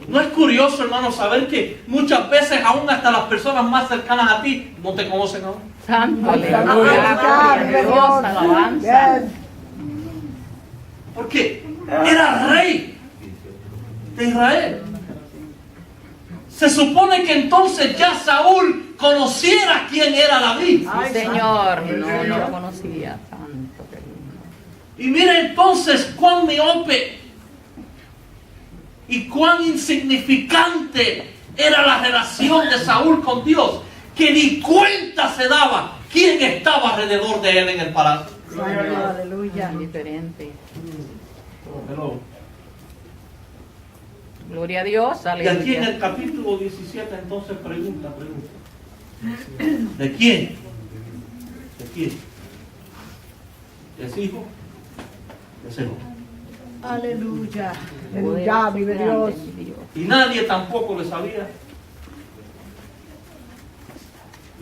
¿No es curioso, hermano, saber que muchas veces aún hasta las personas más cercanas a ti no te conocen aún? Santo, aleluya, Dios, alabanza. Porque era rey de Israel. Se supone que entonces ya Saúl conociera quién era David. Sí, Señor, no lo conocía. Santo, qué lindo. Y mira entonces cuán miope y cuán insignificante era la relación de Saúl con Dios, que ni cuenta se daba quién estaba alrededor de él en el palacio. Aleluya. Diferente. Pero, Gloria a Dios, y aquí en aleluya. el capítulo 17 entonces pregunta. ¿De quién? ¿De quién? ¿Es hijo? ¿Es hijo? Aleluya. Poder Aleluya, vive Dios. grande, mi Dios. Y nadie tampoco le sabía.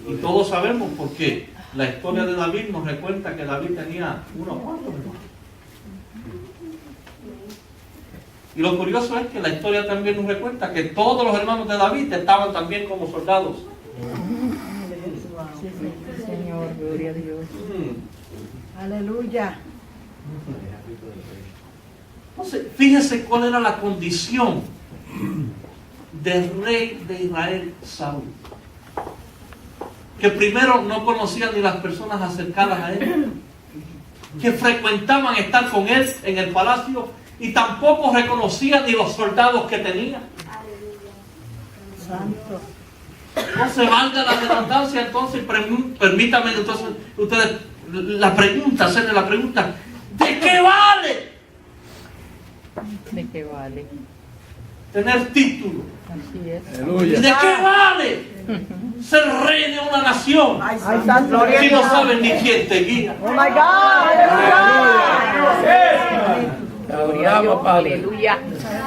Y todos sabemos por qué. La historia de David nos recuerda que David tenía unos cuantos hermanos. Y lo curioso es que la historia también nos recuerda que todos los hermanos de David estaban también como soldados. Sí, Señor, gloria a Dios. Aleluya. Entonces, fíjese cuál era la condición del rey de Israel, Saúl. Que primero no conocía ni las personas acercadas a él, que frecuentaban estar con él en el palacio, y tampoco reconocía ni los soldados que tenía. Santo. No se valga la redundancia, entonces permítame entonces ustedes hacerle la pregunta, ¿de qué vale ¿De qué vale? tener título? Así es. ¿Y de qué vale ser rey de una nación Ay, santo. si no saben ni quién te guía? Oh my God. Aleluya. Gloria a Dios, aleluya.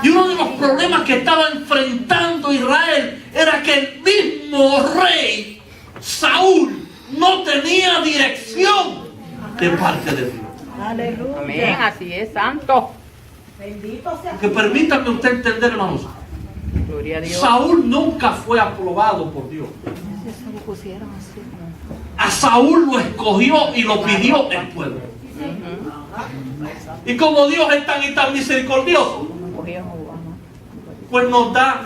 Y uno de los problemas que estaba enfrentando Israel era que el mismo rey Saúl no tenía dirección de parte de Dios. Aleluya. Amén, así es, santo. Bendito sea. Que permítanme usted entender, hermanos, Gloria a Dios. Saúl nunca fue aprobado por Dios. Eso lo pusieron así. A Saúl lo escogió y lo pidió el pueblo. Y como Dios es tan y tan misericordioso, pues nos da,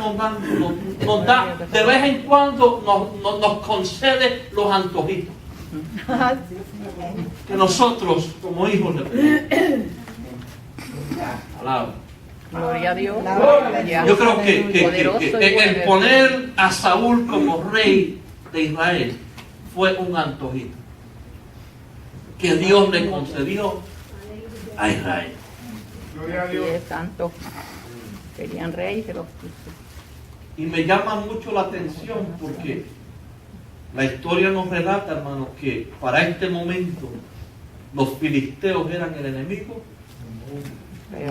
de vez en cuando nos concede los antojitos que nosotros como hijos le pedimos. Alaba. Gloria a Dios. Yo creo que el poner a Saúl como rey de Israel fue un antojito que Dios le concedió a Israel. Así es, santo. Querían rey, pero Y me llama mucho la atención porque la historia nos relata, hermanos, que para este momento los filisteos eran el enemigo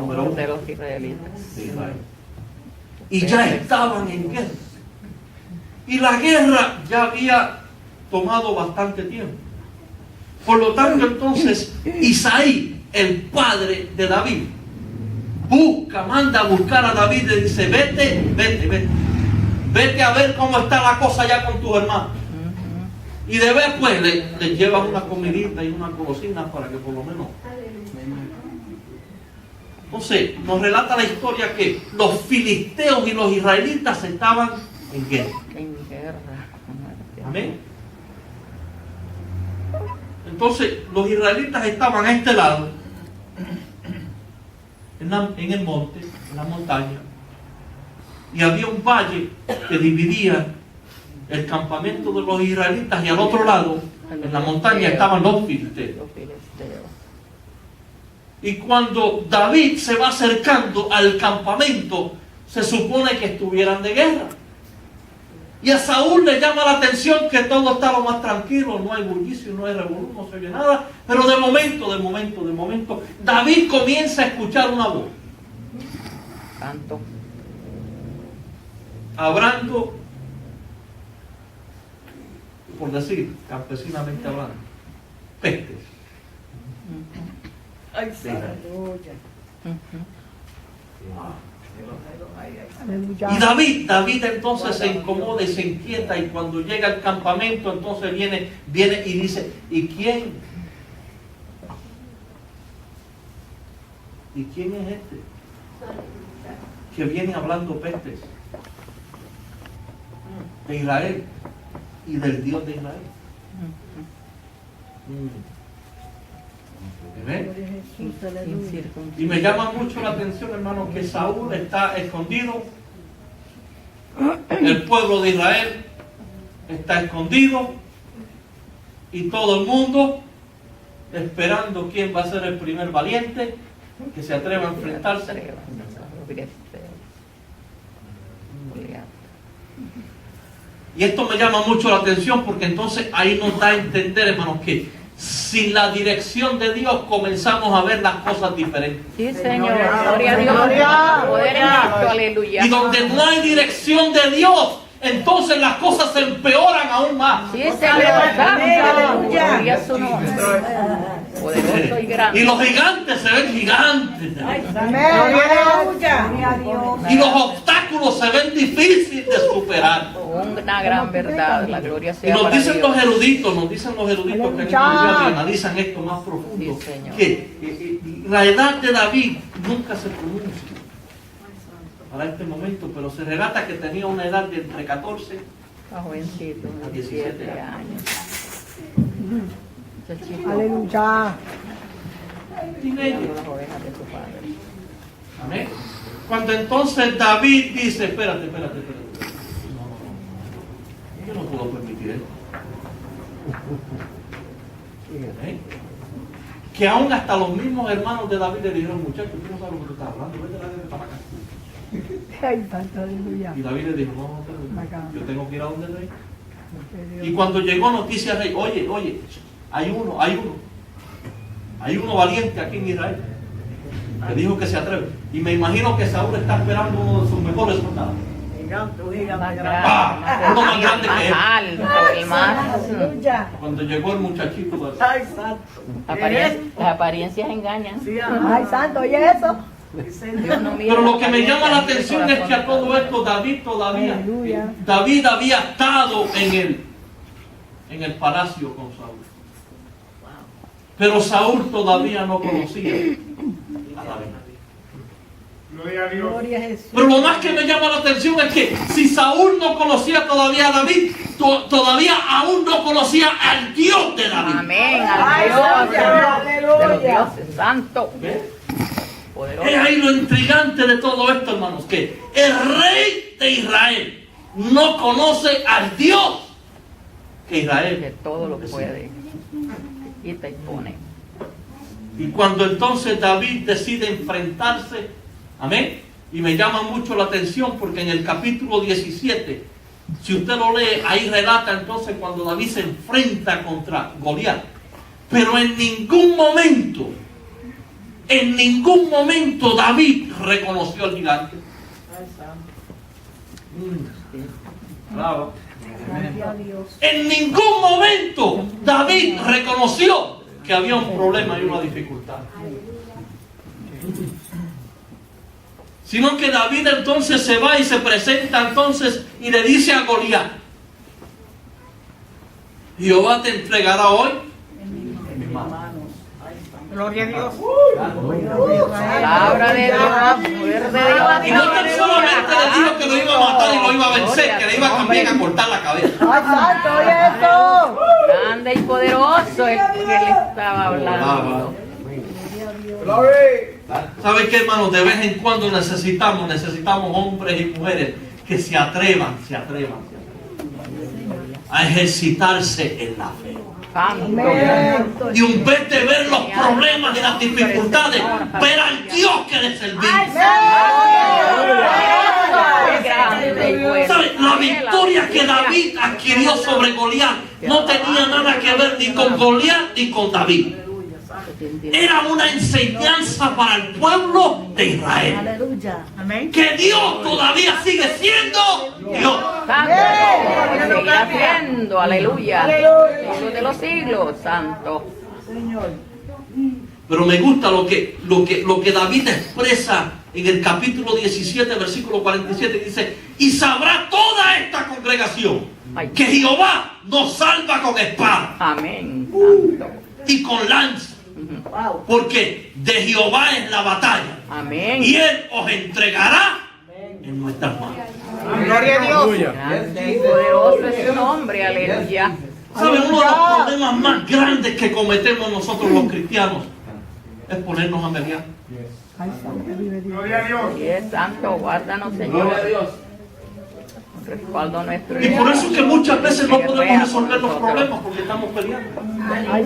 número uno de los israelitas. de Israel. Y ya estaban en guerra. Y la guerra ya había tomado bastante tiempo. Por lo tanto, entonces, Isaí, el padre de David, manda a buscar a David y le dice, vete a ver cómo está la cosa ya con tus hermanos. Y de ver, pues, le llevas una comidita y una golosina para que por lo menos... Entonces, nos relata la historia que los filisteos y los israelitas estaban en guerra. En guerra. Amén. Entonces, los israelitas estaban a este lado, en el monte, en la montaña, y había un valle que dividía el campamento de los israelitas, y al otro lado, en la montaña, estaban los filisteos. Y cuando David se va acercando al campamento, se supone que estuvieran de guerra. Y a Saúl le llama la atención que todo está lo más tranquilo, no hay bullicio, no hay revolú, no se oye nada. Pero de momento, David comienza a escuchar una voz. Santo. Hablando, por decir, campesinamente hablando, pestes. Ay, aleluya. Aleluya. Y David entonces se incomoda y se inquieta, y cuando llega al campamento entonces viene y dice, ¿y quién? ¿Y quién es este que viene hablando pestes de Israel y del Dios de Israel? ¿Ven? Y me llama mucho la atención, hermano, que Saúl está escondido, el pueblo de Israel está escondido, y todo el mundo esperando quién va a ser el primer valiente que se atreva a enfrentarse. Y esto me llama mucho la atención, porque entonces ahí nos da a entender, hermanos, que sin la dirección de Dios comenzamos a ver las cosas diferentes. Sí, Señor. Gloria a Dios. Poder en Cristo. Aleluya. Y donde no hay dirección de Dios, entonces las cosas se empeoran aún más. Sí, Señor. Aleluya. Gloria a su nombre. Poderoso y grande. Y los gigantes se ven gigantes. Aleluya. Y los obstáculos se ven difíciles de superar. Una gran verdad. La gloria Y sea nos para dicen Dios. los eruditos que en el que analizan esto más profundo, Sí, Señor. que la edad de David nunca se pronuncia para este momento, pero se relata que tenía una edad de entre 14 Está jovencito, a 17 17 años. Muchachito, Aleluya. teenager. como las ovejas de su padre. Amén. Cuando entonces David dice, espérate. Yo no puedo permitir esto. ¿Eh? Que aún hasta los mismos hermanos de David le dijeron, muchachos, tú no sabes lo que tú estás hablando, vete la gente para acá. Ay, santo, aleluya. Y David le dijo, no, yo tengo que ir a donde el rey. Y cuando llegó noticia al rey, oye, hay uno valiente aquí en Israel, que dijo que se atreve. Y me imagino que Saúl está esperando uno de sus mejores soldados. Más Uno más grande que él. más alto, el más. Aleluya. Cuando llegó el muchachito, pues, Las apariencias engañan. Ay, santo, oye eso. Dios no mira pero lo la que me apariencia llama la ni el atención es que a corazón. todo esto Aleluya. David había estado en el palacio con Saúl. Pero Saúl todavía no conocía a David. Gloria a Jesús. Pero lo más que me llama la atención es que si Saúl no conocía todavía a David, todavía aún no conocía al Dios de David. Amén, Ay, al Dios santo, de los aleluya. dioses, santo, ¿Ves? poderoso. Es ahí lo intrigante de todo esto, hermanos, que el rey de Israel no conoce al Dios que Que Israel. todo lo puede. Quita y pone. Y cuando entonces David decide enfrentarse, amén, y me llama mucho la atención porque en el capítulo 17, si usted lo lee, ahí relata entonces cuando David se enfrenta contra Goliat. Pero en ningún momento David reconoció al gigante. Bravo. Gloria a Dios. En ningún momento David reconoció que había un problema y una dificultad. Sino que David entonces se va y se presenta entonces y le dice a Goliat, Jehová te entregará hoy en mis manos. Gloria a Dios. Palabra de Dios, poder de Dios. Y no tan solamente le dijo que lo iba a matar y lo iba a vencer, que le iba también a cortar la cabeza. Ay, santo, oye eso. Grande y poderoso es que le estaba hablando. ¿Saben qué, hermanos? De vez en cuando necesitamos hombres y mujeres que se atrevan a ejercitarse en la fe. Santo. Y en vez de ver los problemas y las dificultades, ver al Dios que le servimos. ¿Sabe? La victoria que David adquirió sobre Goliat no tenía nada que ver ni con Goliat ni con David. Era una enseñanza para el pueblo de Israel. Aleluya. Amén. Que Dios todavía sigue siendo Dios. Santo, seguirá haciendo, aleluya. Siglos de los siglos, santo. Señor. Pero me gusta lo que David expresa en el capítulo 17, versículo 47, dice: y sabrá toda esta congregación que Jehová nos salva con espada Amén. Santo. y con lanza, porque de Jehová es la batalla, Amén. y Él os entregará en nuestras manos. Gloria a Dios. Grande y poderoso es su nombre. Aleluya. ¿Saben? Uno de los problemas más grandes que cometemos nosotros los cristianos es ponernos a mediar. Gloria a Dios. Y es santo. Guárdanos, Señor. Respaldo nuestro. Y por eso es que muchas veces no podemos resolver los problemas, porque estamos peleando. Vaya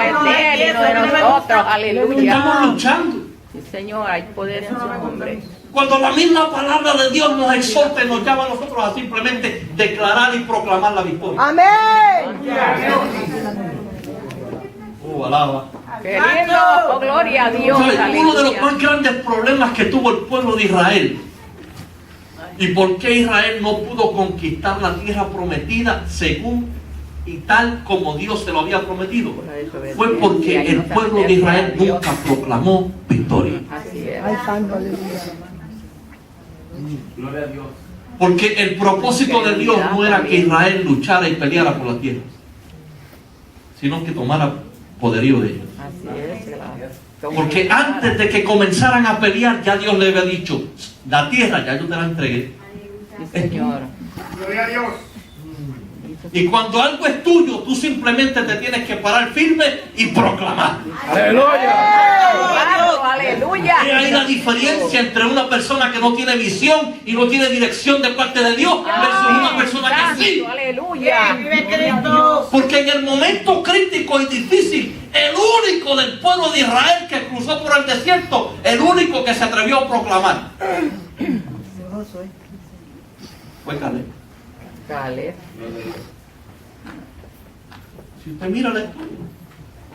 esté el uno de nosotros. Aleluya. Estamos luchando. Sí, Señor, hay poder en su nombre. Cuando la misma palabra de Dios nos exhorta y nos llama a nosotros a simplemente declarar y proclamar la victoria. Amén. Alaba. Qué lindo. Oh, gloria a Dios. ¿Sabe? Uno de los Aleluya. más grandes problemas que tuvo el pueblo de Israel, y por qué Israel no pudo conquistar la tierra prometida según y tal como Dios se lo había prometido, fue porque el pueblo de Israel nunca proclamó victoria. Así es. Gloria a Dios. Porque el propósito de Dios no era que Israel luchara y peleara por la tierra, sino que tomara poderío de ella. Así es. Claro. Porque antes de que comenzaran a pelear, ya Dios le había dicho: la tierra ya yo te la entregué. Sí, Señor. Gloria a Dios. Y cuando algo es tuyo, tú simplemente te tienes que parar firme y proclamar. Claro, aleluya. Y hay la diferencia entre una persona que no tiene visión y no tiene dirección de parte de Dios versus una persona que sí. Santo, aleluya. Vive Cristo. Porque en el momento crítico y difícil, el único del pueblo de Israel que cruzó por el desierto, el único que se atrevió a proclamar, fue Caleb. Caleb. Si usted mira la historia,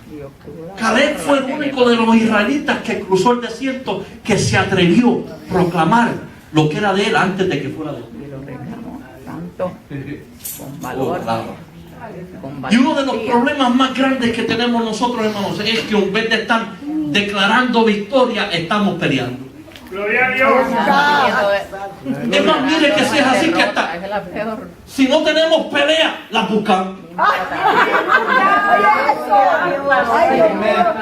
Dios, Caleb fue el único de los israelitas que cruzó el desierto que se atrevió a proclamar lo que era de él antes de que fuera de él. Y lo reclamó. Santo. Con Oh, valor. claro. Con Y uno de los valentía. problemas más grandes que tenemos nosotros, hermanos, es que en vez de estar declarando victoria, estamos peleando. Gloria a Dios. Es más, mire que si es así que hasta, Es la peor. si no tenemos pelea, la buscamos.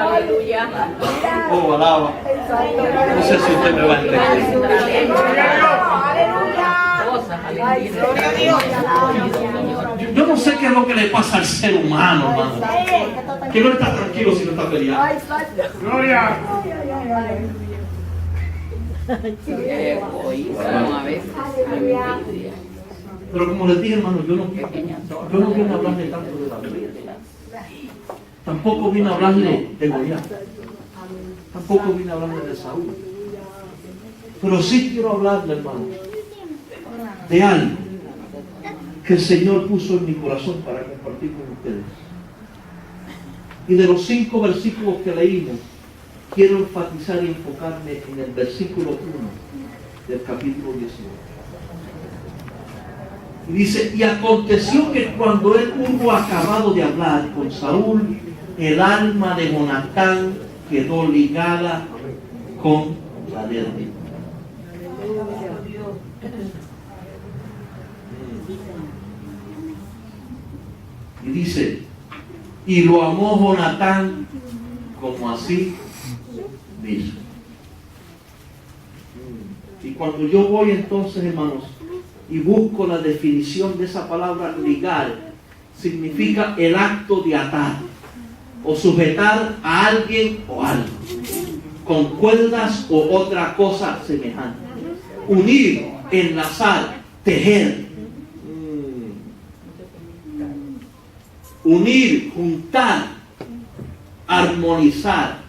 Aleluya. Oh, alaba. No sé si usted me va a entender. Cosas, aleluya. Yo no sé qué es lo que le pasa al ser humano, hermano, que no está tranquilo si no está peleando. Gloria. Egoísmo a veces. Pero como les dije, hermano, yo no vine a hablarle tanto de David. Tampoco vine a hablarle de Goliat. Tampoco vine a hablarle de Saúl. Pero sí quiero hablarle, hermano, de algo que el Señor puso en mi corazón para compartir con ustedes. Y de los 5 versículos que leímos, quiero enfatizar y enfocarme en el versículo 1 del capítulo 18. Y dice: y aconteció que cuando él hubo acabado de hablar con Saúl, el alma de Jonatán quedó ligada con la de David. Y dice: y lo amó Jonatán como así mismo. Y cuando yo voy entonces, hermanos, y busco la definición de esa palabra ligar, significa el acto de atar o sujetar a alguien o algo con cuerdas o otra cosa semejante. Unir, enlazar, tejer. Unir, juntar, armonizar.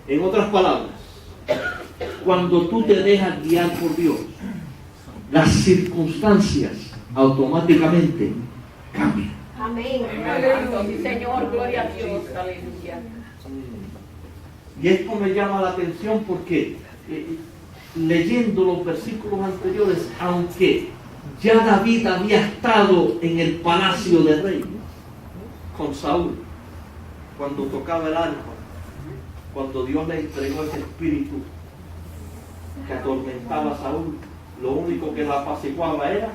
En otras palabras, cuando tú te dejas guiar por Dios, las circunstancias automáticamente cambian. Amén. Sí, Señor, gloria a Dios. Aleluya. Y esto me llama la atención porque leyendo los versículos anteriores, aunque ya David había estado en el palacio del rey con Saúl cuando tocaba el arpa, cuando Dios le entregó ese espíritu que atormentaba a Saúl, lo único que la apaciguaba era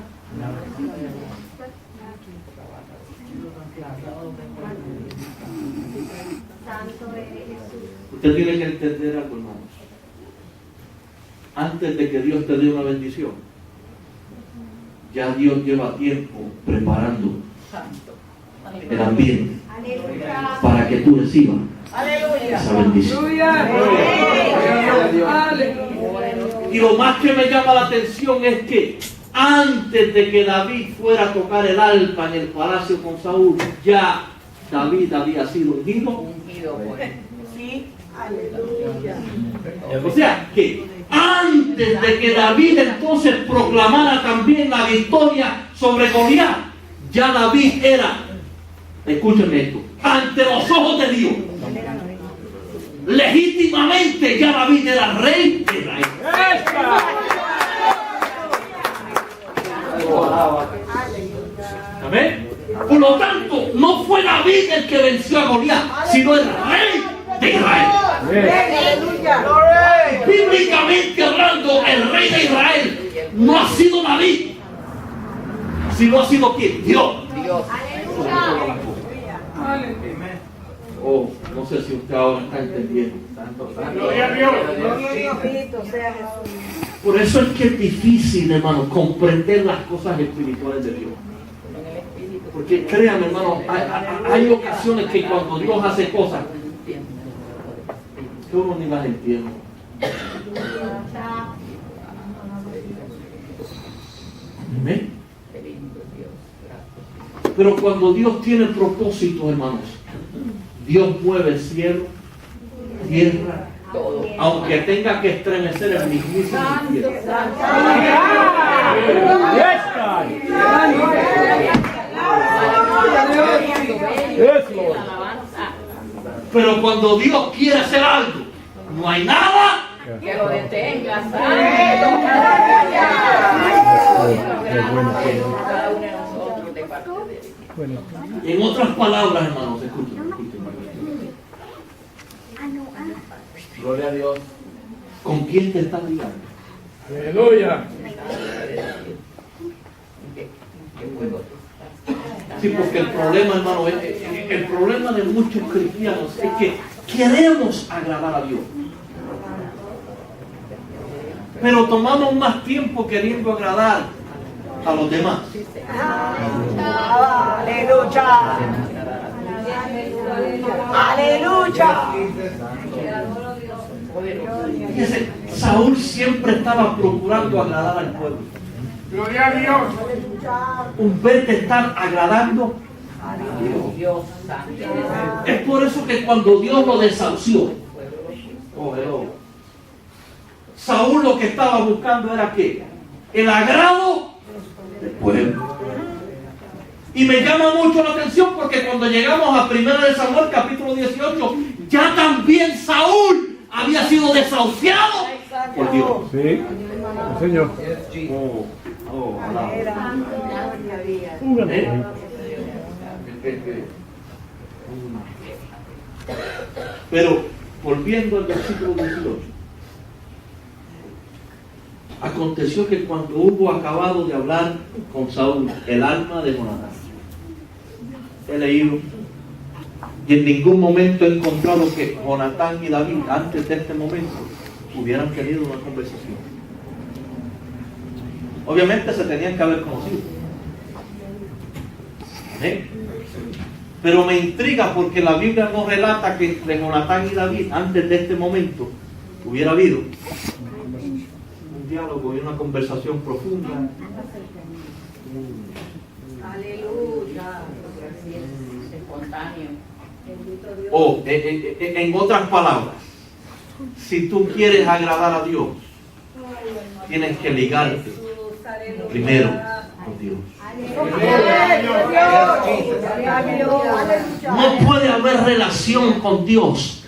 usted tiene que entender algo, hermanos. Antes de que Dios te dé una bendición, ya Dios lleva tiempo preparando el ambiente para que tú recibas esa bendición. Y lo más que me llama la atención es que antes de que David fuera a tocar el arpa en el palacio con Saúl, ya David había sido ungido. O sea que antes de que David entonces proclamara también la victoria sobre Goliat, ya David era, escúchenme esto, ante los ojos de Dios, legítimamente ya David era rey de Israel. Amén. Por lo tanto, no fue David el que venció a Goliat, sino el rey de Israel. Bíblicamente hablando, el rey de Israel no ha sido David, sino ha sido ¿quién? Dios. Oh, no sé si usted ahora está entendiendo. Gloria a Dios. Por eso es que es difícil, hermano, comprender las cosas espirituales de Dios. Porque créanme, hermano, hay ocasiones que cuando Dios hace cosas que uno ni las entiende. ¿Amén? Pero cuando Dios tiene propósito, hermanos, Dios mueve el cielo, tierra, aunque tenga que estremecer el mismísimo cielo. Pero cuando Dios quiere hacer algo, no hay nada que lo detenga. En otras palabras, hermanos, escuchen. Gloria a Dios. ¿Con quién te estás ligando? Aleluya. Sí, porque el problema, hermano, el problema de muchos cristianos es que queremos agradar a Dios, pero tomamos más tiempo queriendo agradar a los demás. Aleluya. Aleluya. Fíjese, Saúl siempre estaba procurando agradar al pueblo. Gloria a Dios. Un vez de estar agradando, Dios santo. es por eso que cuando Dios lo desahució, Saúl lo que estaba buscando era ¿qué? El agrado del pueblo. Y me llama mucho la atención porque cuando llegamos a 1 de Samuel capítulo 18, ya también Saúl había sido desahuciado por Dios. Sí, Señor. Alaba. Pero volviendo al versículo 18, aconteció que cuando hubo acabado de hablar con Saúl el alma de Jonatán, he leído y en ningún momento he encontrado que Jonatán y David antes de este momento hubieran tenido una conversación. Obviamente se tenían que haber conocido. Pero me intriga porque la Biblia no relata que entre Jonatán y David antes de este momento hubiera habido un diálogo y una conversación profunda. Aleluya. Espontáneo. O en otras palabras, si tú quieres agradar a Dios, tienes que ligarte primero con Dios. No puede haber relación con Dios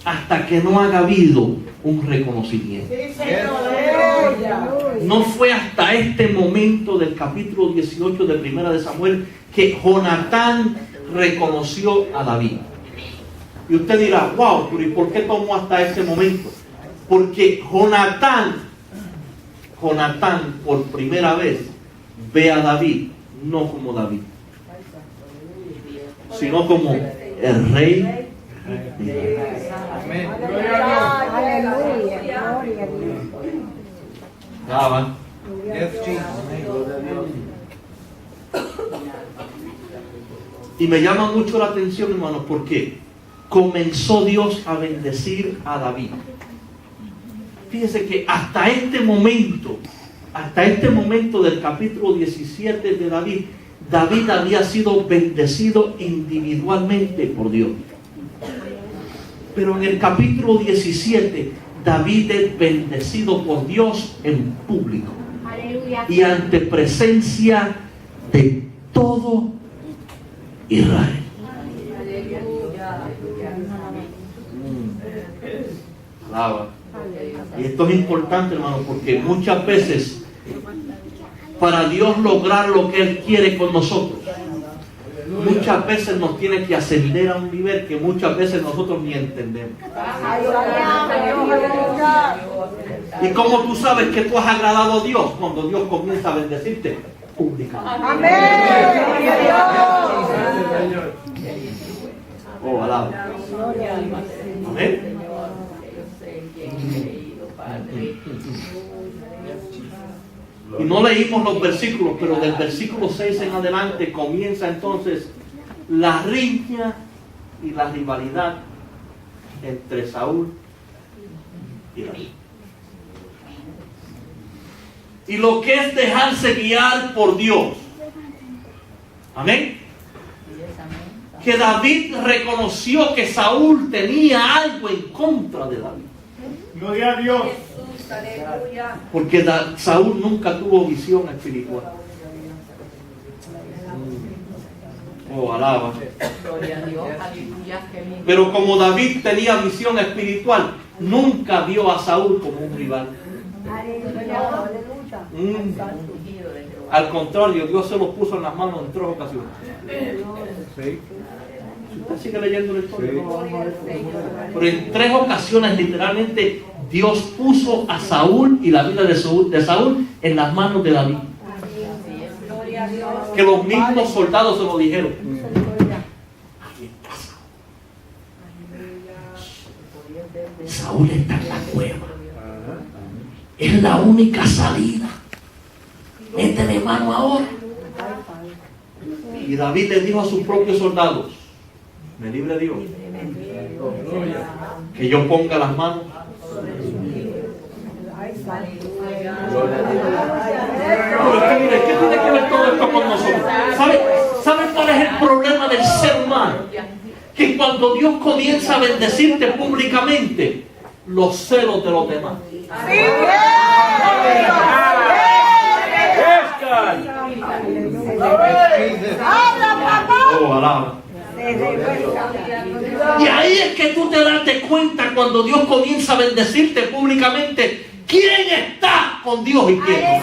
hasta que no haya habido un reconocimiento. No fue hasta este momento del capítulo 18 de 1 de Samuel que Jonatán reconoció a David. Y usted dirá, wow, pero ¿y por qué tomó hasta este momento? Porque Jonatán por primera vez ve a David, no como David, sino como el rey de Israel. Aleluya. Y me llama mucho la atención, hermanos, porque comenzó Dios a bendecir a David. Fíjese que hasta este momento del capítulo 17 de David, David había sido bendecido individualmente por Dios. Pero en el capítulo 17, David es bendecido por Dios en público. Aleluya. Y ante presencia de todo Israel. Alaba. Y esto es importante, hermano, porque muchas veces para Dios lograr lo que Él quiere con nosotros, muchas veces nos tiene que ascender a un nivel que muchas veces nosotros ni entendemos. ¿Y cómo tú sabes que tú has agradado a Dios? Cuando Dios comienza a bendecirte públicamente. Oh, alaba. Amén. Y no leímos los versículos, pero del versículo 6 en adelante comienza entonces la riña y la rivalidad entre Saúl y David. Y lo que es dejarse guiar por Dios. Amén. Que David reconoció que Saúl tenía algo en contra de David. Gloria a Dios. Porque Saúl nunca tuvo visión espiritual. Oh, alaba. Pero como David tenía visión espiritual, nunca vio a Saúl como un rival. Al contrario, Dios se lo puso en las manos en 3 ocasiones. Si usted sigue leyendo la historia, pero en 3 ocasiones literalmente Dios puso a Saúl y la vida de Saúl en las manos de David. Que los mismos soldados se lo dijeron. Ahí está Saúl. Saúl está en la cueva. Es la única salida. Métele mano ahora. Y David le dijo a sus propios soldados: me libre Dios que yo ponga las manos. ¿Qué tiene que ver todo esto con nosotros? ¿Sabe cuál es el problema del ser humano? Que cuando Dios comienza a bendecirte públicamente, los celos de los demás. Oh, alaba. Y ahí es que tú te das cuenta cuando Dios comienza a bendecirte públicamente, quién está con Dios y quién no.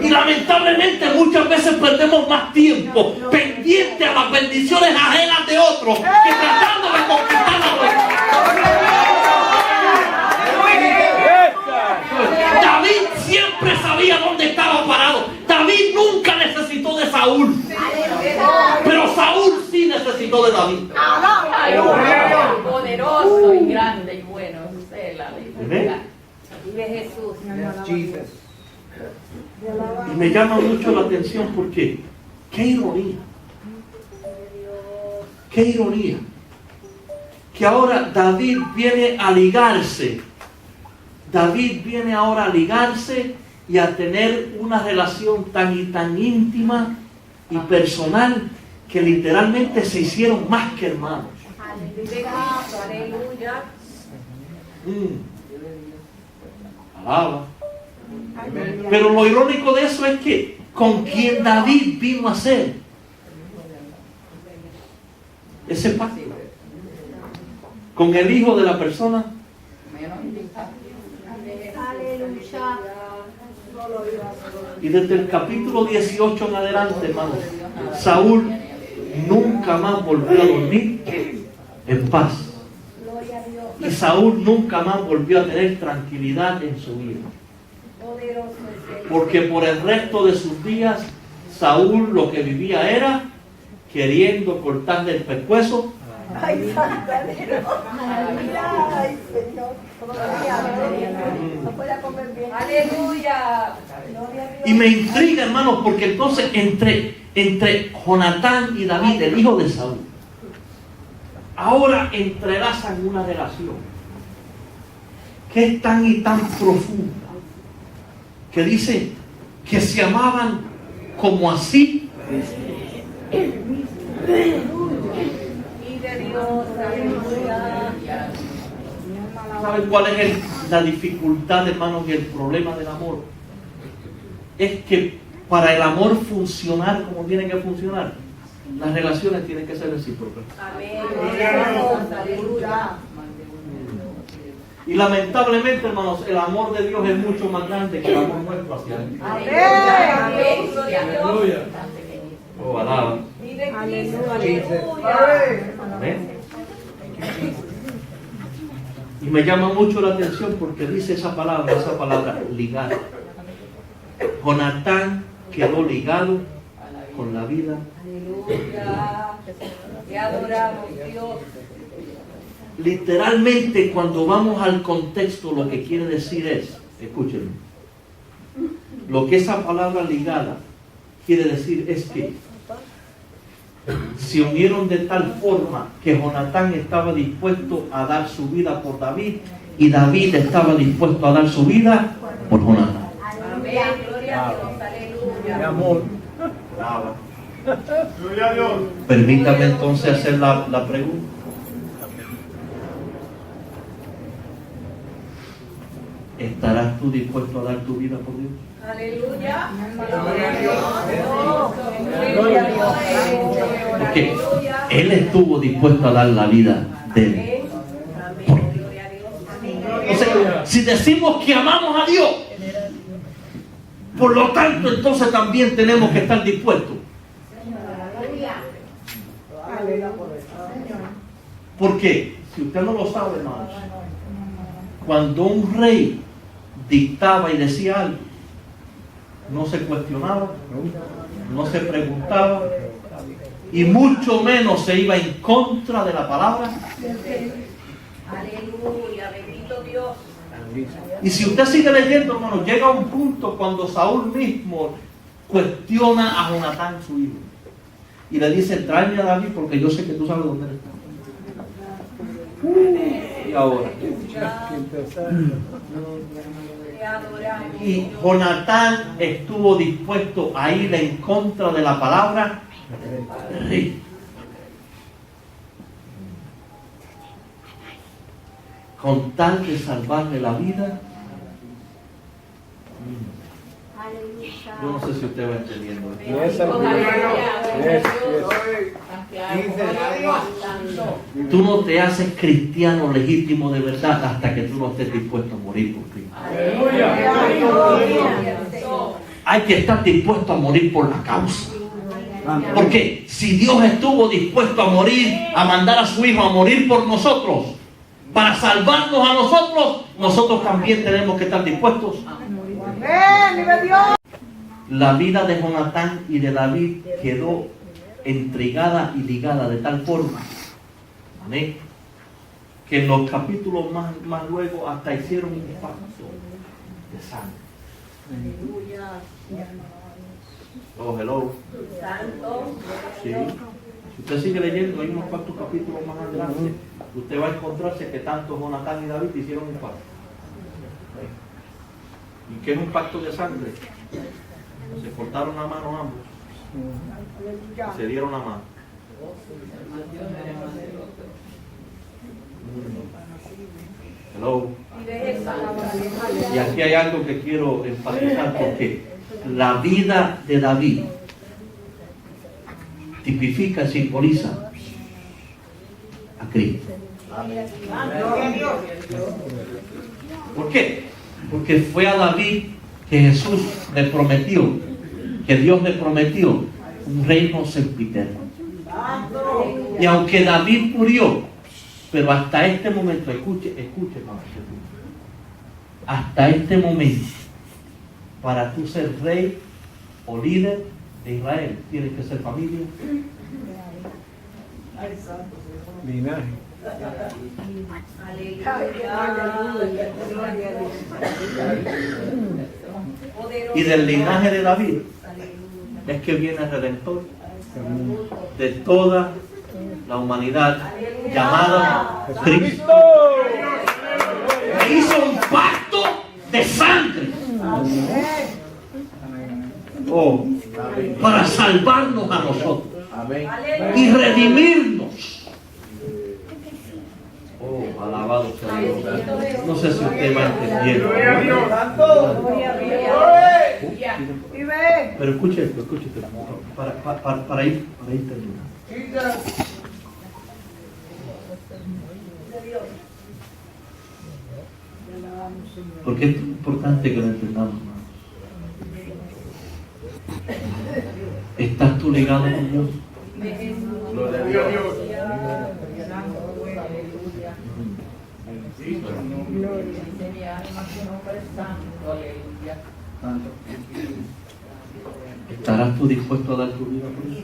Y lamentablemente muchas veces perdemos más tiempo pendiente a las bendiciones ajenas de otros que tratando de conquistar la nuestra. David siempre sabía dónde estaba parado. David nunca necesitó de Saúl, pero Saúl sí necesitó de David. Poderoso y grande y bueno. Vive Jesús. Y me llama mucho la atención porque qué ironía que ahora David viene a ligarse. David viene ahora a ligarse y a tener una relación tan íntima y personal que literalmente se hicieron más que hermanos. Aleluya. Alaba. Pero lo irónico de eso es que con quien David vino a ser ese pacto, con el hijo de la persona. Y desde el capítulo 18 en adelante, hermanos, Saúl nunca nunca más volvió a dormir en paz. Y Saúl nunca más volvió a tener tranquilidad en su vida. Porque por el resto de sus días, Saúl lo que vivía era queriendo cortarle el pescuezo. Ay, santanero. Ay, Señor. No puede comer bien. Aleluya. Y me intriga, hermanos, porque entonces entre Jonatán y David, el hijo de Saúl, ahora entrelazan una relación que es tan y tan profunda, que dice que se amaban como así. ¿Saben cuál es la dificultad, hermanos, y el problema del amor? Es que para el amor funcionar como tiene que funcionar, las relaciones tienen que ser recíprocas. Y lamentablemente, hermanos, el amor de Dios es mucho más grande que el amor nuestro hacia Él. Aleluya. Oh, alaba. Amén. Y me llama mucho la atención porque dice esa palabra, ligar. Jonatán quedó ligado con la vida. Te adoramos, Dios. Literalmente, cuando vamos al contexto, lo que quiere decir es, escúchenme, lo que esa palabra ligada quiere decir es que se unieron de tal forma que Jonatán estaba dispuesto a dar su vida por David y David estaba dispuesto a dar su vida por Jonatán. Amén, gloria a Dios, aleluya. Mi amor. Gloria a Dios. Permítame entonces hacer la pregunta. ¿Estarás tú dispuesto a dar tu vida por Dios? Aleluya. Gloria a Dios. Porque Él estuvo dispuesto a dar la vida de Él. Entonces, si decimos que amamos a Dios, por lo tanto, entonces también tenemos que estar dispuestos. Porque, si usted no lo sabe, hermanos, cuando un rey dictaba y decía algo, no se cuestionaba, no se preguntaba, y mucho menos se iba en contra de la palabra. Aleluya, bendito Dios. Y si usted sigue leyendo, hermano, llega un punto cuando Saúl mismo cuestiona a Jonatán, su hijo, y le dice: tráeme a David porque yo sé que tú sabes dónde él está. Y ahora, y Jonatán estuvo dispuesto a ir en contra de la palabra del rey, con tal de salvarle la vida. Yo no sé si usted va entendiendo. Tú no te haces cristiano legítimo de verdad hasta que tú no estés dispuesto a morir por Cristo. Hay que estar dispuesto a morir por la causa. Porque si Dios estuvo dispuesto a morir, a mandar a su Hijo a morir por nosotros, para salvarnos a nosotros, nosotros también tenemos que estar dispuestos. La vida de Jonatán y de David quedó entregada y ligada de tal forma, amén, que en los capítulos más luego hasta hicieron un pacto de sangre. Oh, hello. Sí. Si usted sigue leyendo, hay unos cuantos capítulos más adelante, usted va a encontrarse que tanto Jonatán y David hicieron un pacto. ¿Y qué es un pacto de sangre? Se cortaron la mano ambos. Se dieron la mano. Hello. Y aquí hay algo que quiero enfatizar, porque la vida de David tipifica y simboliza a Cristo. ¿Por qué? Porque fue a David que Jesús le prometió, que Dios le prometió un reino sempiterno. Y aunque David murió, pero hasta este momento, escuche, hermano, hasta este momento, para tú ser rey o líder de Israel, tienes que ser familia. Linaje. Y del linaje de David es que viene el Redentor de toda la humanidad, llamada Cristo. E hizo un pacto de sangre para salvarnos a nosotros y redimirnos. Alabado sea Dios. No sé si usted va entendiendo. Pero escuche esto, para ir terminando. Porque es importante que lo entendamos, hermanos. ¿Estás tú ligado con Dios? Gloria a Dios. ¿Estarás tú dispuesto a dar tu vida por eso?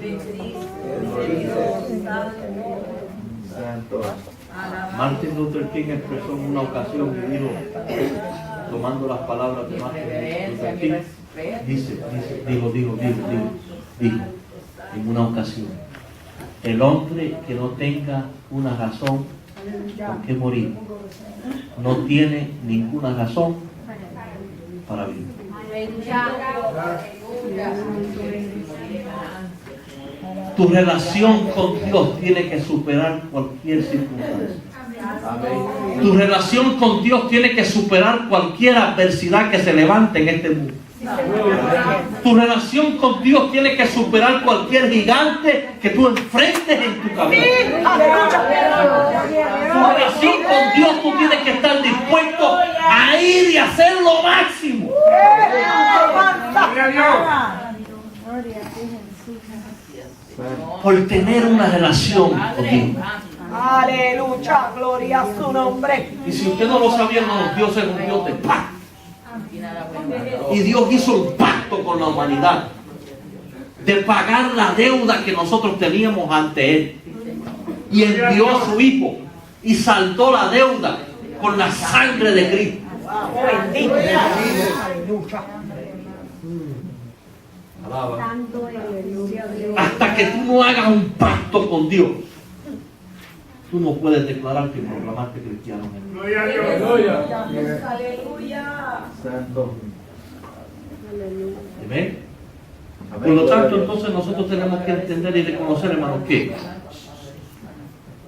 Martin Luther King expresó en una ocasión y dijo, tomando las palabras de Martin Luther King, dijo en una ocasión: el hombre que no tenga una razón por qué morir no tiene ninguna razón para vivir. Tu relación con Dios tiene que superar cualquier circunstancia. Tu relación con Dios tiene que superar cualquier adversidad que se levante en este mundo. Tu relación con Dios tiene que superar cualquier gigante que tú enfrentes en tu camino. Tu relación con Dios, tú tienes que estar dispuesto a ir y hacer lo máximo. Por tener una relación con Dios. Aleluya, gloria a su nombre. Y si usted no lo sabía, hermanos, Dios es un Dios de paz. Y Dios hizo un pacto con la humanidad de pagar la deuda que nosotros teníamos ante Él. Y envió a su Hijo y saldó la deuda con la sangre de Cristo. Alaba. Hasta que tú no hagas un pacto con Dios, tú no puedes declararte y proclamarte cristiano. Gloria a Dios. Gloria. Aleluya. Santo. ¿Amén? Por lo tanto, entonces nosotros tenemos que entender y reconocer, hermanos, que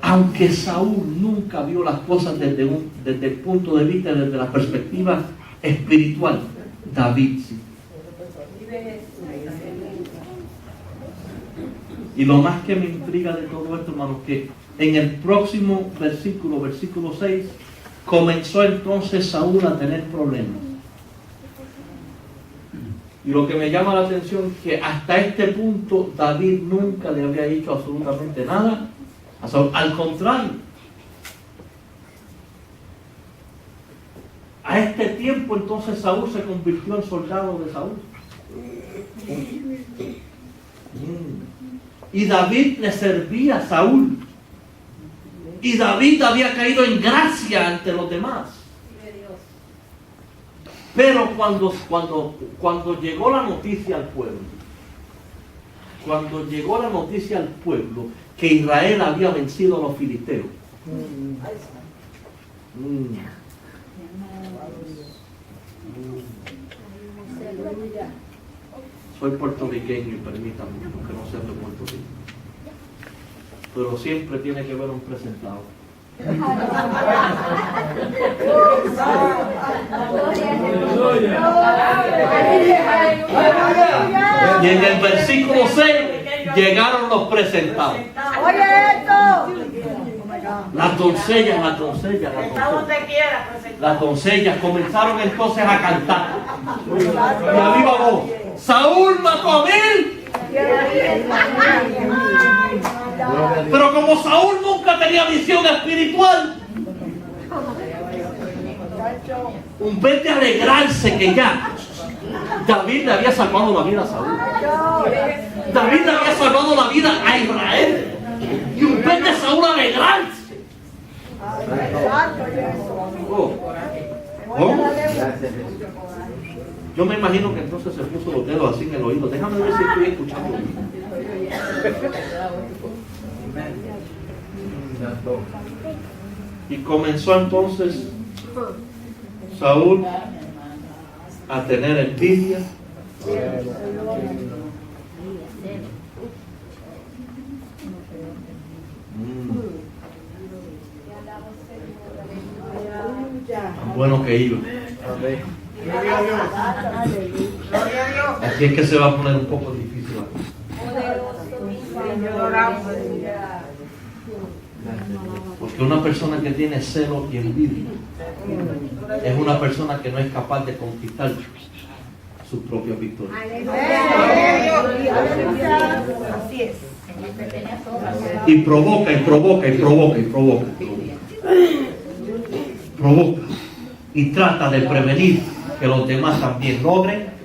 aunque Saúl nunca vio las cosas desde el punto de vista, desde la perspectiva espiritual, David sí. Y lo más que me intriga de todo esto, hermanos, que en el próximo versículo 6, comenzó entonces Saúl a tener problemas. Y lo que me llama la atención es que hasta este punto David nunca le había dicho absolutamente nada a Saúl. Al contrario, a este tiempo entonces Saúl se convirtió en soldado de Saúl. Y David le servía a Saúl. Y David había caído en gracia ante los demás. Pero cuando llegó la noticia al pueblo, que Israel había vencido a los filisteos, soy puertorriqueño y permítanme, aunque no sea de Puerto Rico, pero siempre tiene que haber un presentado. Y en el versículo 6 llegaron los presentados. Oye esto. Las doncellas comenzaron entonces a cantar. Y a viva voz: Saúl mató a Abel. Pero como Saúl nunca tenía visión espiritual, en vez de alegrarse que ya David le había salvado la vida a Saúl, David le había salvado la vida a Israel, y en vez de Saúl alegrarse, yo me imagino que entonces se puso los dedos así en el oído. Déjame ver si estoy escuchando bien. Y comenzó entonces Saúl a tener envidia. Tan bueno que iba. Así es que se va a poner un poco difícil. Porque una persona que tiene celo y envidia es una persona que no es capaz de conquistar su propia victoria. Así es. Y provoca, y provoca, y provoca, y provoca. Provoca. Y trata de prevenir que los demás también logren.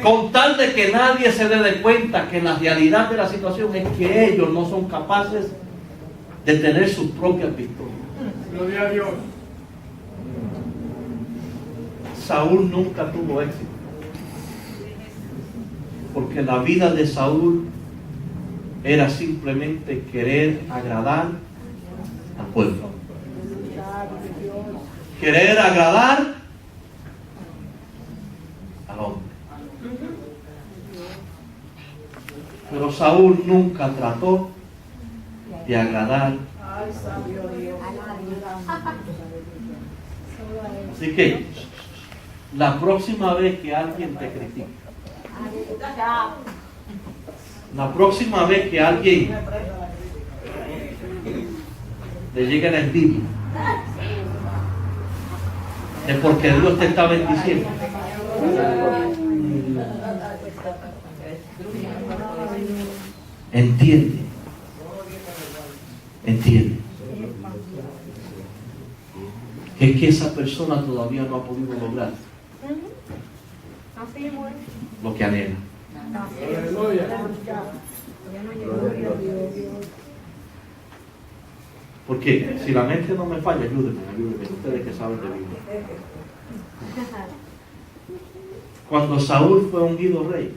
Con tal de que nadie se dé cuenta que la realidad de la situación es que ellos no son capaces de tener sus propias victorias. Gloria a Dios. Saúl nunca tuvo éxito, porque la vida de Saúl era simplemente querer agradar al pueblo, querer agradar al hombre. Pero Saúl nunca trató de agradar. Así que la próxima vez que alguien te critique, la próxima vez que alguien le llegue la envidia, es porque Dios te está bendiciendo. Entiende, entiende que es que esa persona todavía no ha podido lograr lo que anhela. Porque si la mente no me falla, ayúdenme, ustedes que saben de Biblia. Cuando Saúl fue ungido rey,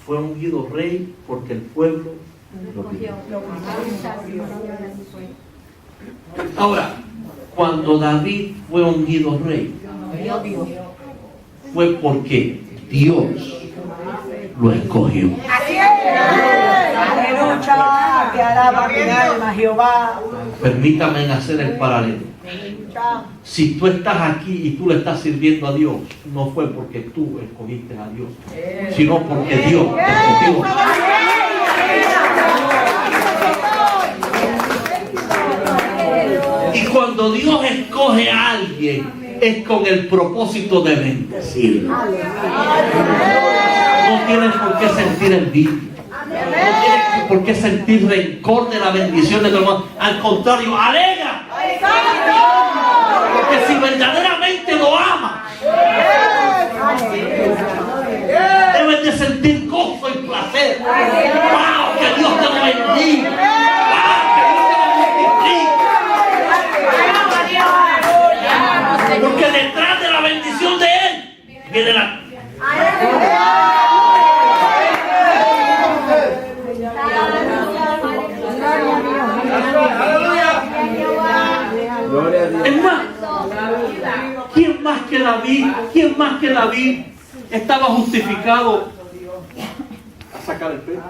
fue ungido rey porque el pueblo lo pidió. Ahora, cuando David fue ungido rey, fue porque Dios lo escogió. Así es. Aleluya. Te alaba mi alma, Jehová. Permítame hacer el paralelo. Si tú estás aquí y tú le estás sirviendo a Dios, no fue porque tú escogiste a Dios, sino porque Dios te escogió. Y cuando Dios escoge a alguien, es con el propósito de bendecirlo. No tienes por qué sentir envidia. No tienes por qué sentir rencor de la bendición de tu hermano. Al contrario, alegra. Porque si verdaderamente lo amas, debes de sentir gozo y placer. ¡Wow! Que Dios te lo bendiga. ¡Wow! Que Dios te lo multiplique. Porque detrás de la bendición de Él viene la... Es más, ¿quién más que David estaba justificado a sacar el pelo?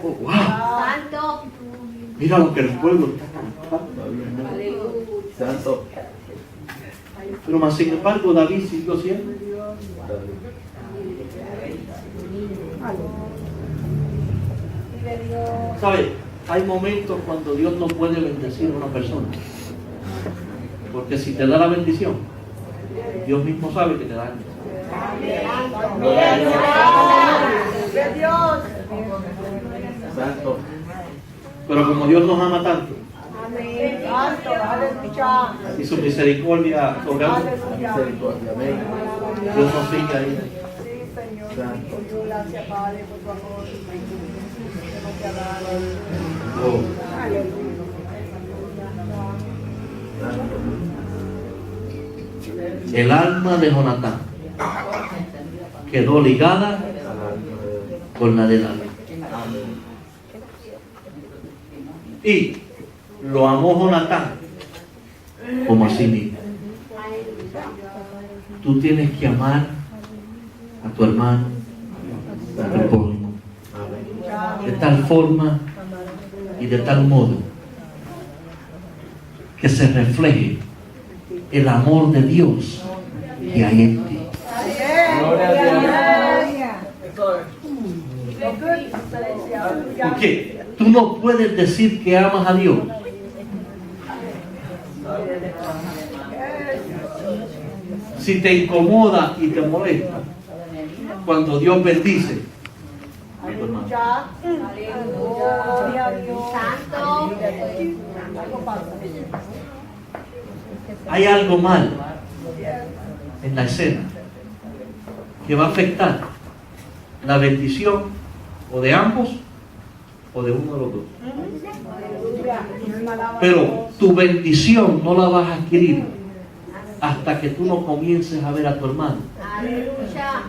Oh, wow. Mira lo que el pueblo está cantando. Pero más sin embargo David siguió siendo. ¿Sabe? Hay momentos cuando Dios no puede bendecir a una persona. Porque si te da la bendición, Dios mismo sabe que te daña. De Dios. Santo. Pero como Dios nos ama tanto Amén. Santo, aleluya. y su misericordia sobre nosotros, Misericordia. Amén. Dios nos sigue ahí. Sí, Señor. Por tu gracia, Padre, por tu amor. Que nos te ha dado. Oh. Aleluya. El alma de Jonatán quedó ligada con la de David. Y lo amó Jonatán como a sí mismo. Tú tienes que amar a tu hermano, a tu prójimo, de tal forma y de tal modo que se refleje el amor de Dios que hay en ti. Gloria a Dios. Porque tú no puedes decir que amas a Dios si te incomoda y te molesta cuando Dios bendice a tu hermano. Gloria a Dios. Santo. Algo pasa. Hay algo mal en la escena que va a afectar la bendición o de ambos o de uno de los dos. Pero tu bendición no la vas a adquirir hasta que tú no comiences a ver a tu hermano Aleluya.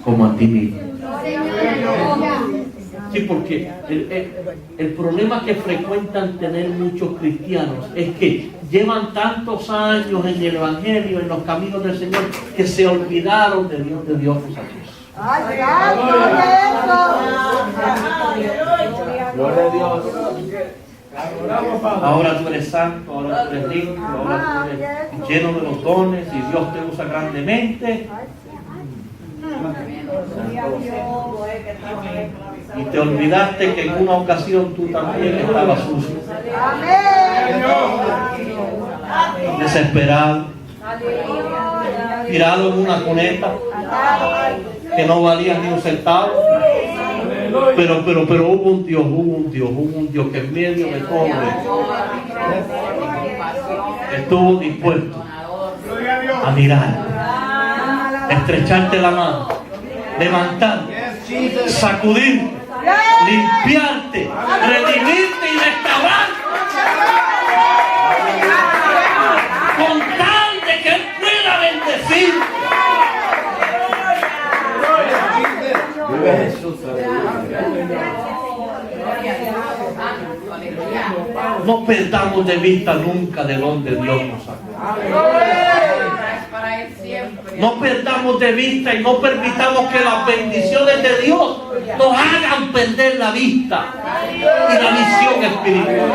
como a ti mismo. Aleluya. Sí, porque el problema que frecuentan tener muchos cristianos es que llevan tantos años en el Evangelio, en los caminos del Señor, que se olvidaron de Dios, muchachos. ¡Ay, santo Gloria a Dios. Ahora tú eres santo, ahora tú eres limpio, ahora tú eres lleno de los dones y Dios te usa grandemente. Y te olvidaste que en una ocasión tú también estabas sucio, desesperado, tirado en una cuneta que no valía ni un centavo. Pero hubo un Dios que en medio de todo estuvo dispuesto a mirar, estrecharte la mano, levantar, sacudir, limpiarte, redimirte y restaurar, con tal de que Él pueda bendecir. Vive Jesús. No perdamos de vista nunca de donde Dios nos sacó. No perdamos de vista y no permitamos que las bendiciones de Dios nos hagan perder la vista y la visión espiritual.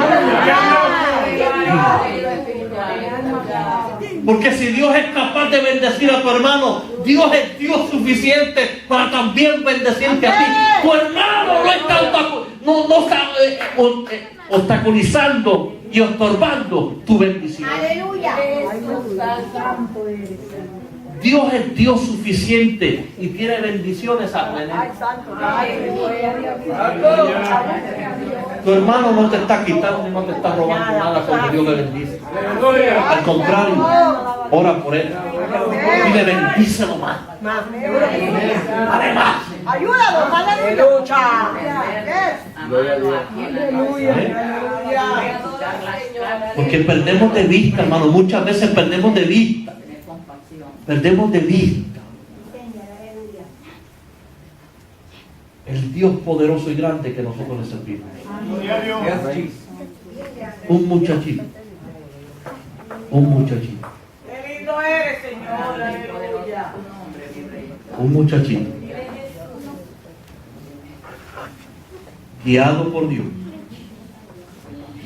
Porque si Dios es capaz de bendecir a tu hermano, Dios es Dios suficiente para también bendecirte a ti. Tu hermano no está obstaculizando y estorbando tu bendición. Aleluya. Dios es Dios suficiente y tiene bendiciones a tener. Tu hermano no te está quitando ni no te está robando nada cuando Dios le bendice. Al contrario, ora por él y le bendícelo más. Además, Ayúdalo, aleluya. Gloria a Dios. porque perdemos de vista, hermano, muchas veces perdemos de vista. Perdemos de vista el Dios poderoso y grande que nosotros le servimos. Un muchachito. Qué lindo eres, Señor, aleluya. Un muchachito. Guiado por Dios.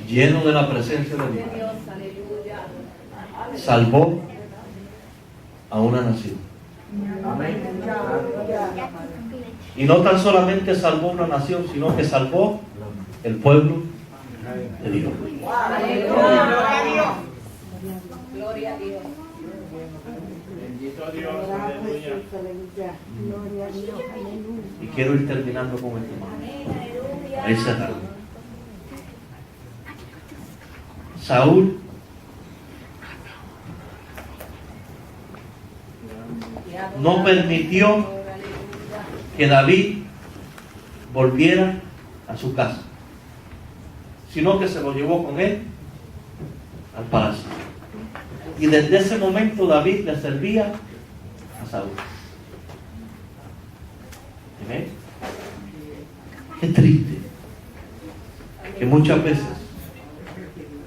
Lleno de la presencia de Dios. Salvó a una nación. Amén. Y no tan solamente salvó una nación, sino que salvó el pueblo de Dios. Bendito Dios, Adoramos, aleluya. Jesús, aleluya. Gloria a Dios, aleluya. Y quiero ir terminando con esto, hermano. Ahí cerramos. Saúl no permitió que David volviera a su casa, sino que se lo llevó con él al palacio. Y desde ese momento David le servía a Saúl. ¿Ven? Qué triste que muchas veces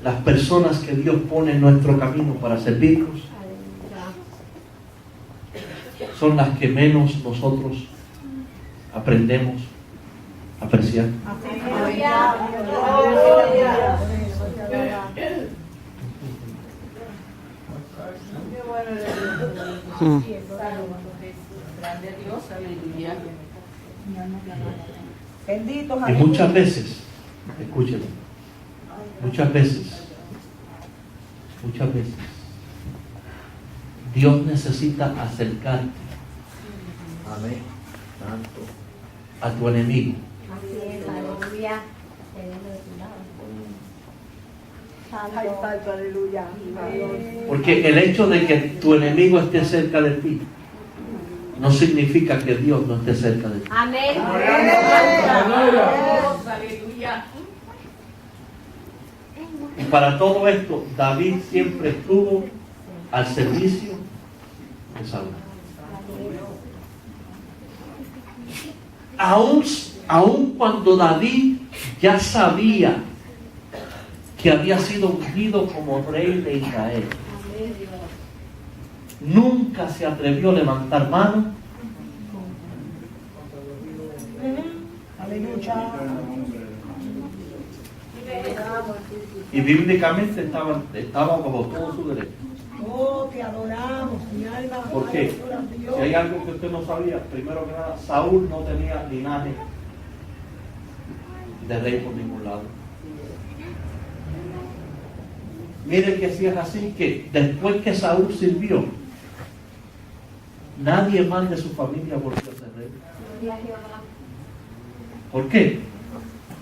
las personas que Dios pone en nuestro camino para servirnos son las que menos nosotros aprendemos a apreciar. Grande Dios, aleluya. Bendito, Y aleluya. muchas veces, escúchenme, muchas veces, Dios necesita acercarte Amén. Santo. a tu enemigo Así es, aleluya. Ay, santo, aleluya. porque el hecho de que tu enemigo esté cerca de ti no significa que Dios no esté cerca de ti. Amén. Aleluya. Y para todo esto, David siempre estuvo al servicio de Saúl. Aún cuando David ya sabía que había sido ungido como rey de Israel, nunca se atrevió a levantar mano. Aleluya. Y bíblicamente estaba bajo todo su derecho. Oh, te adoramos, mi alma. ¿Por qué? Si hay algo que usted no sabía, primero que nada, Saúl no tenía linaje de rey por ningún lado. Miren que si es así, que después que Saúl sirvió, nadie más de su familia volvió a ser rey. ¿Por qué?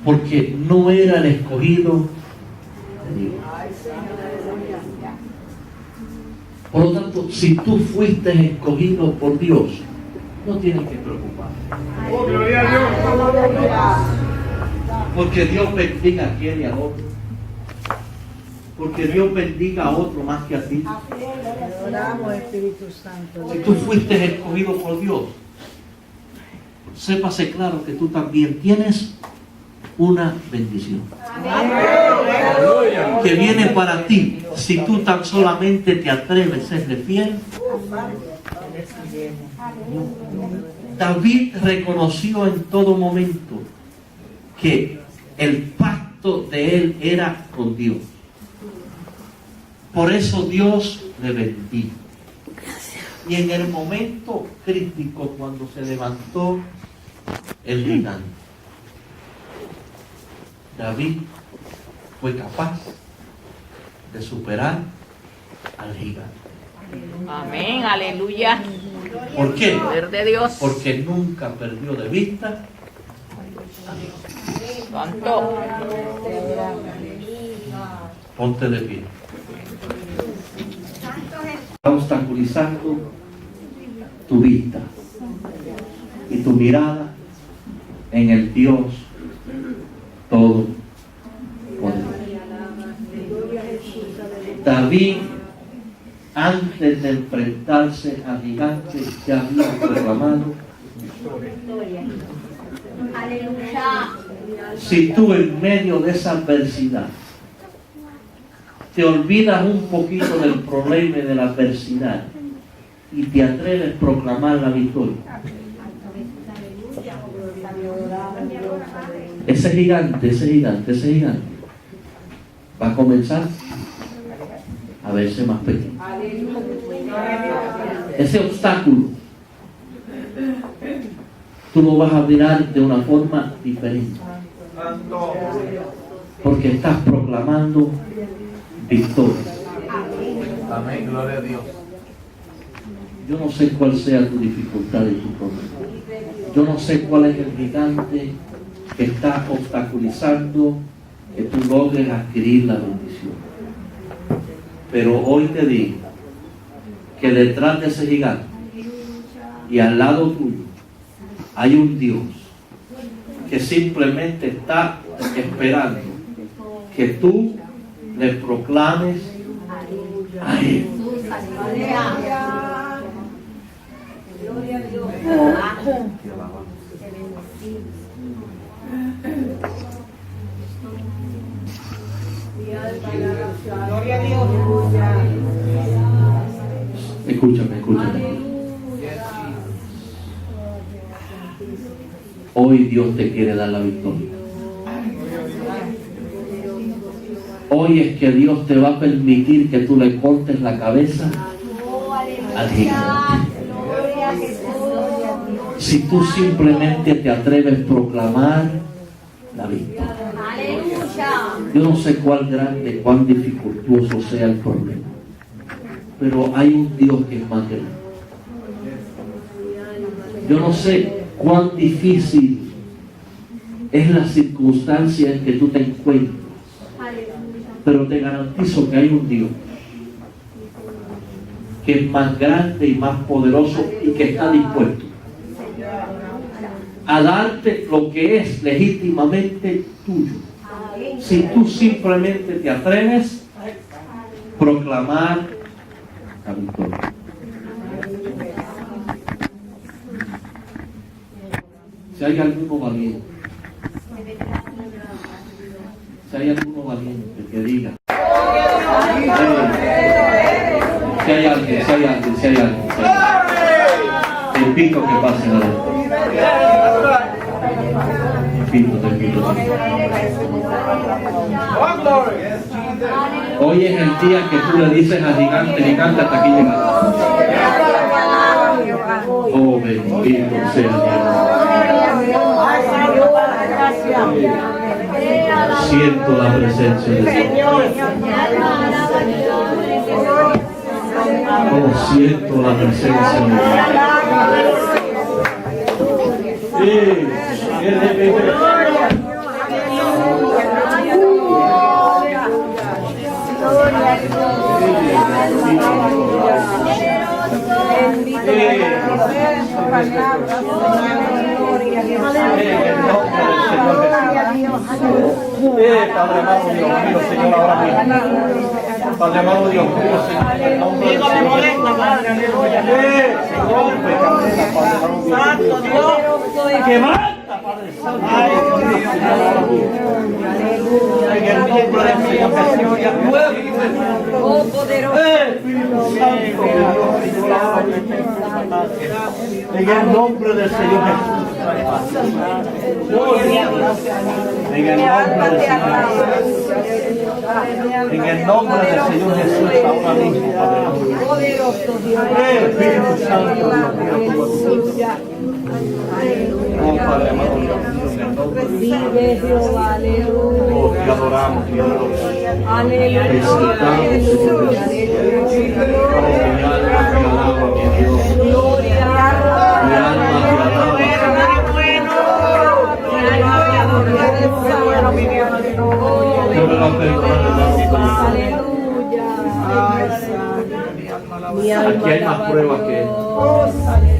Porque no era el escogido de Dios. Por lo tanto, si tú fuiste escogido por Dios, no tienes que preocuparte. Oh, gloria a Dios. Porque Dios bendiga a quien y a otro. Porque Dios bendiga a otro más que a ti. Adoramos, Espíritu Santo. Si tú fuiste escogido por Dios, sépase claro que tú también tienes una bendición Aleluya. que viene para ti si tú tan solamente te atreves a serle fiel. David reconoció en todo momento que el pacto de él era con Dios. Por eso Dios le bendijo. Y en el momento crítico, cuando se levantó el gigante, David fue capaz de superar al gigante. Amén, aleluya. ¿Por qué? Poder de Dios. Porque nunca perdió de vista a Dios. Santo. Ponte de pie. Está obstaculizando tu vista y tu mirada en el Dios Todopoderoso. David, antes de enfrentarse al gigante, ya había proclamado: Aleluya. si tú en medio de esa adversidad te olvidas un poquito del problema y de la adversidad y te atreves a proclamar la victoria, ese gigante va a comenzar a verse más pequeño. Ese obstáculo tú lo vas a mirar de una forma diferente, porque estás proclamando victoria. Amén, gloria a Dios. Yo no sé cuál sea tu dificultad y tu problema. Yo no sé cuál es el gigante que está obstaculizando que tú logres adquirir la bendición. Pero hoy te digo que detrás de ese gigante y al lado tuyo hay un Dios que simplemente está esperando que tú le proclames a Él. Gloria a Dios. Escúchame, escúchame. Hoy Dios te quiere dar la victoria. Hoy es que Dios te va a permitir que tú le cortes la cabeza al gigante. Si tú simplemente te atreves a proclamar la victoria. Yo no sé cuán grande, cuán dificultoso sea el problema, pero hay un Dios que es más grande. Yo no sé cuán difícil es la circunstancia en que tú te encuentras, pero te garantizo que hay un Dios que es más grande y más poderoso y que está dispuesto a darte lo que es legítimamente tuyo. Si tú simplemente te atreves a proclamar la victoria. Si hay alguno valiente, si hay alguno valiente que diga, si hay alguien, te invito a que pasen adelante. Te invito. Hoy es el día que tú le dices al gigante, gigante, hasta aquí llegaste. Oh, bendito sea Dios. Siento la presencia de Dios. Oh, siento la presencia de Dios. Padre amado, Dios mío, Señor, ahora mismo. Padre amado, Dios mío, Señor. Digo, me molesta, Padre, aleluya. Santo Dios, que mata, Padre Santo. Ay, Dios mío, en el nombre del Señor Jesús, ya Oh, poderoso. Espíritu Santo, en el nombre del Señor Jesús. En el nombre del Señor Jesús. En el nombre del Señor Jesús, ahora mismo, Padre. Poderoso Dios. Espíritu Santo, oh, Padre amado, Dios mío, en el nombre del Señor. Recibe, Jehová, aleluya. Oh, te adoramos, te adoramos. Aleluya. Aleluya. Oh, mi alma te alaba, mi Dios. Gloria. Mi alma te alaba. Yo me la perdono. Aleluya. Aquí hay más pruebas que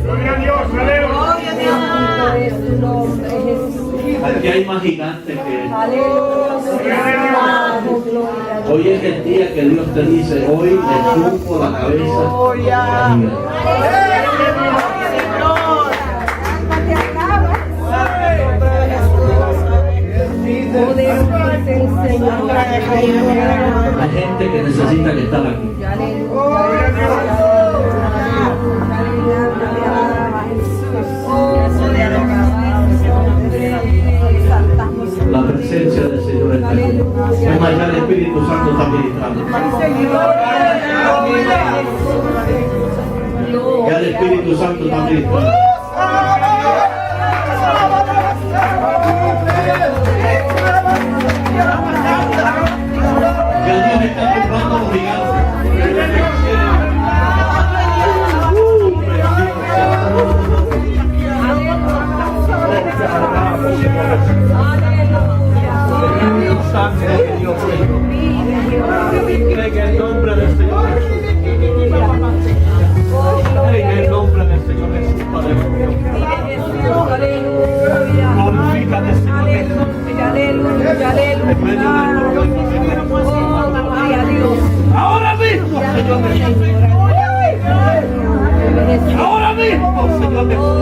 Gloria a Dios, aleluya. Es tu nombre, Jesús. Aquí hay más gigantes que Él. Aleluya. Hoy es el día que Dios te dice, hoy le tumbo la cabeza. Poderoso es el Señor. Hay gente que necesita que estar aquí. La presencia del Señor está aquí. Es más, ya el Espíritu Santo está ministrando. Ya el Espíritu Santo está ministrando. Ya Dios está comprando los gigantes. sangre de Dios, Señor. En el nombre del Señor Jesús. En el nombre del Señor Jesús, Padre mío. Glorifícate, Señor Jesús. En medio del problema. Ahora mismo, Señor Jesús. Ahora mismo, Señor Jesús.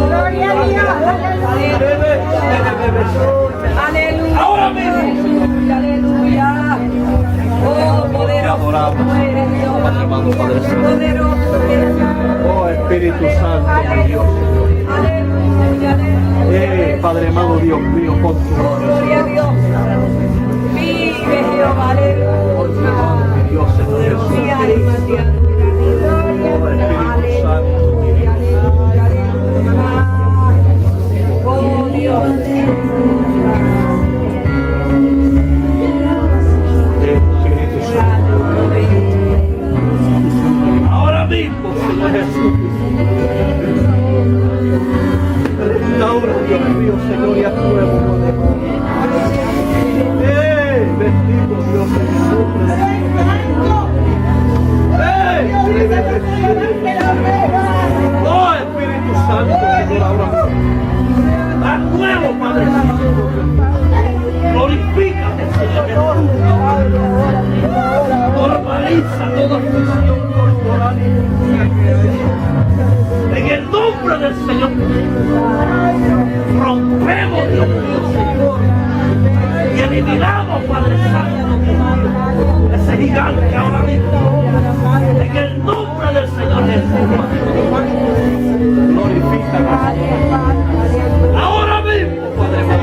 Ahora mismo. Aleluya. Oh, poderoso eres Dios. Poderoso eres Dios. Oh, Espíritu Santo de Dios. Aleluya. Padre amado, Dios mío, con tu Gloria a Dios. Vive Jehová. Aleluya. Dios, Señor Jesús. Mi alma te adora. Aleluya. Oh, Dios. Espíritu Santo. Ahora mismo, Señor Jesús. Restaura, Dios mío, Señor, y a tu nuevo poder. Bendito Dios, Jesús. Oh, Espíritu Santo, Señor, ahora mismo. A nuevo, Padre Santo. Glorifícate, Señor Jesús. Normaliza toda función corporal. En el nombre del Señor Jesús. Rompemos, Dios mío, Señor. Y eliminamos, Padre Santo, ese gigante ahora mismo. En el nombre del Señor Jesús. Glorifícate. Ahora mismo, Padre Santo.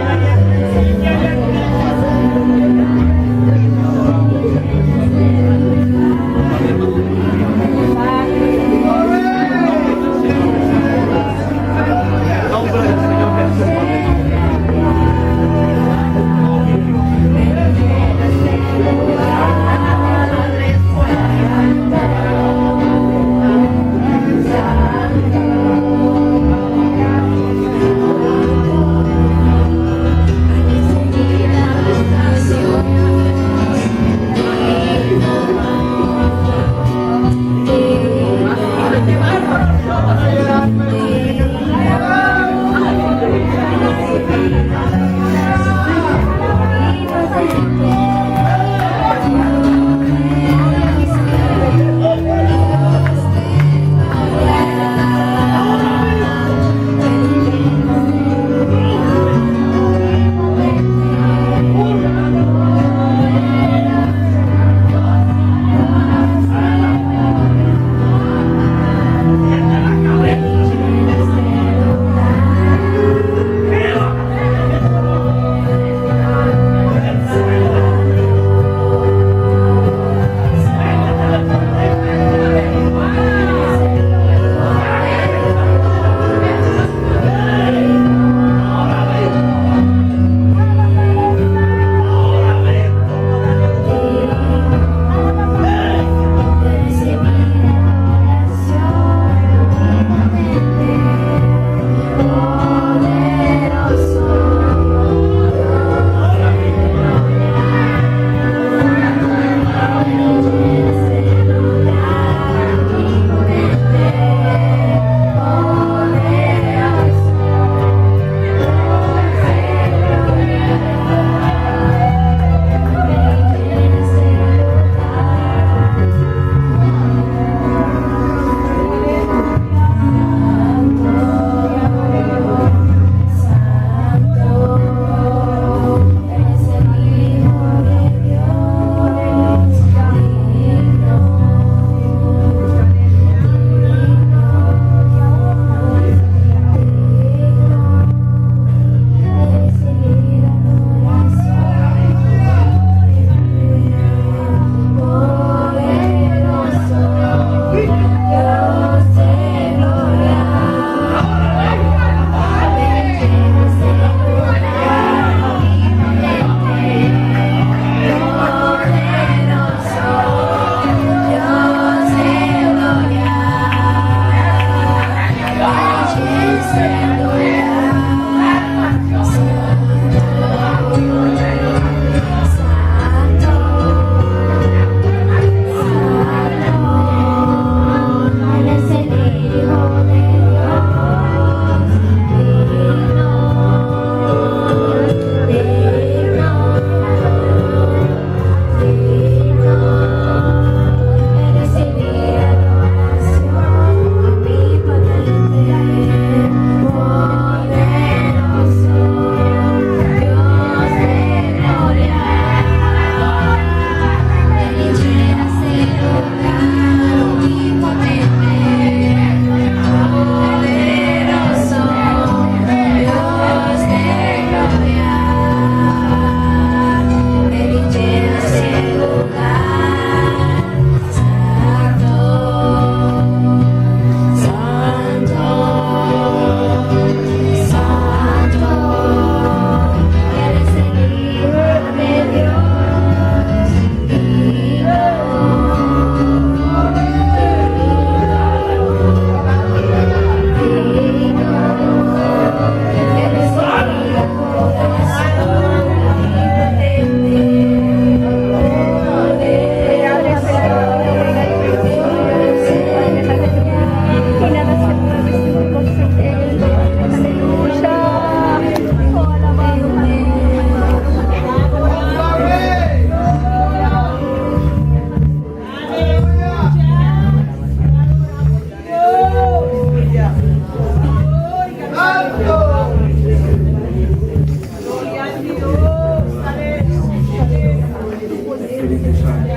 Espíritu Santo.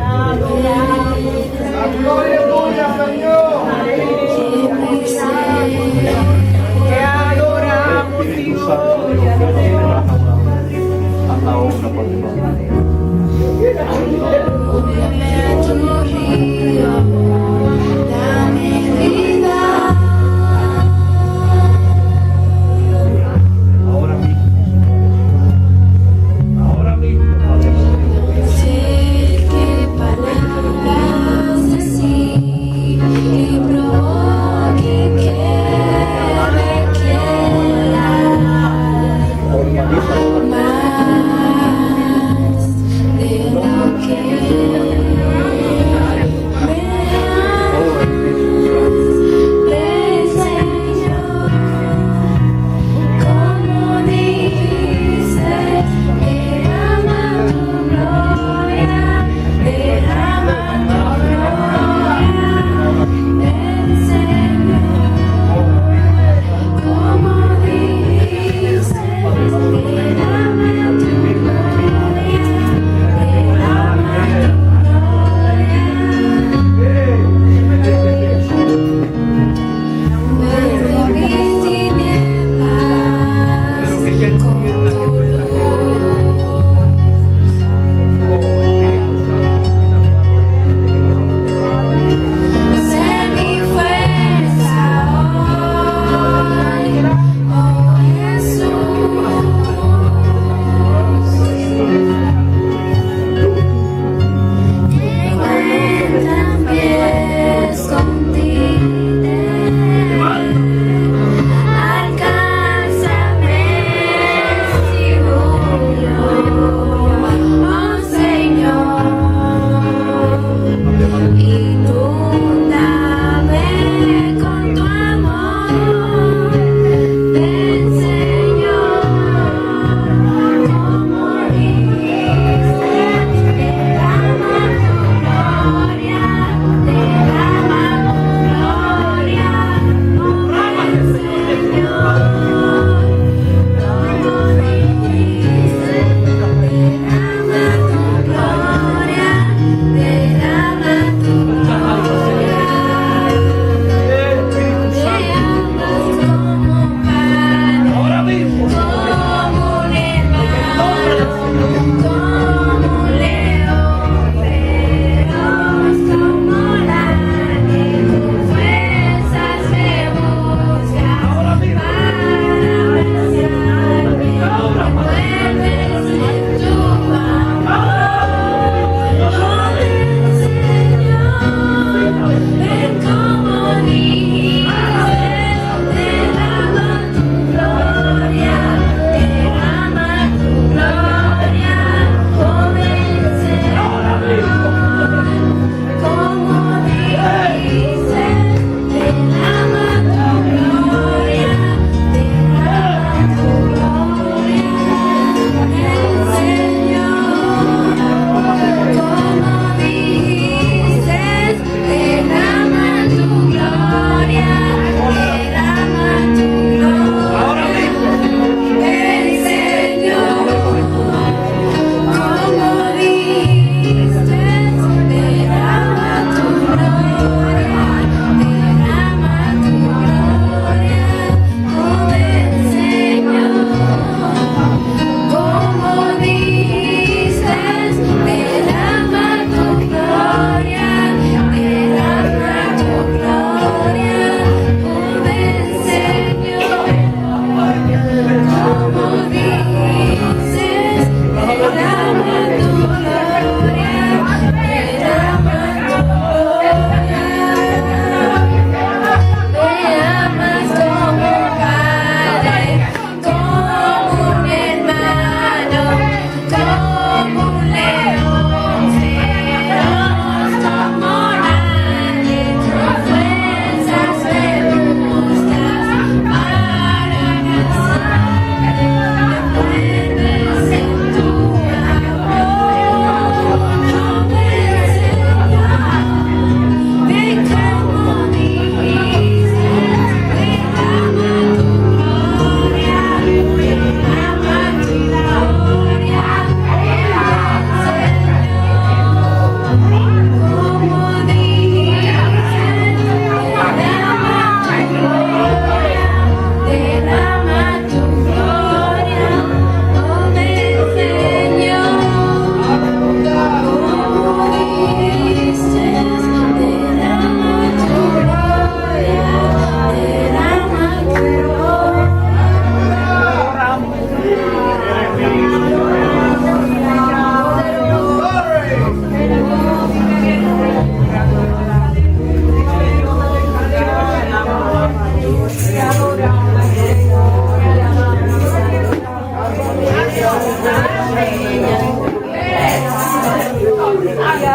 La gloria es tuya, Señor. Te adoramos, Espíritu Dios. Santo, Dios, ven y trabaja, haz la obra, Padre. Ahora mismo, Sé que palabras decir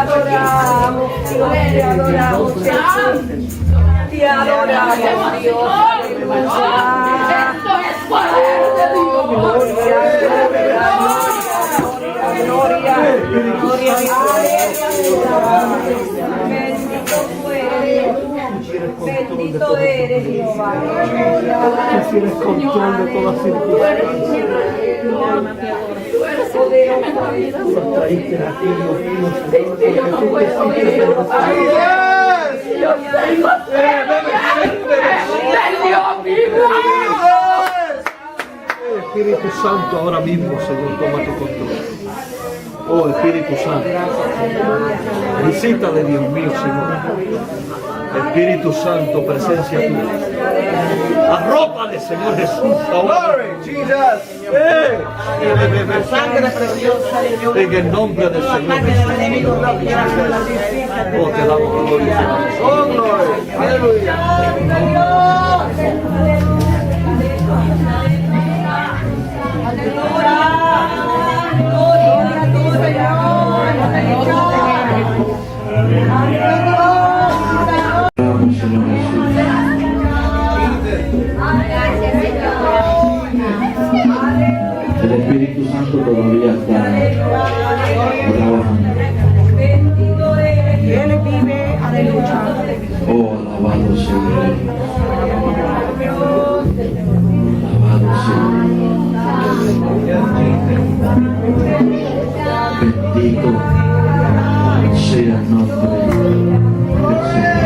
adoramos, Dios, te adoramos, Jesús. Te adoramos, Dios, aleluya. Esto es poder de Dios. Gloria, gloria, bendito eres, Jehová. Tú tienes control de todas las circunstancias. Nos traíste aquí, Dios mío, Señor, Yo no puedo vivir. Yo tengo Espíritu Santo, ahora mismo, Señor, toma tu control. Oh, Espíritu Santo, visítale, Dios mío, Señor. Espíritu Santo, presencia tuya. Arrópale, Señor Jesús, ahora. En el nombre del Señor Jesús. Oh, te damos gloria. Oh, gloria. Aleluya. Señor Jesús. El Espíritu Santo todavía está trabajando. Él vive, aleluya. Oh, alabado Señor. Alabado Señor. Bendito sea el nombre del Señor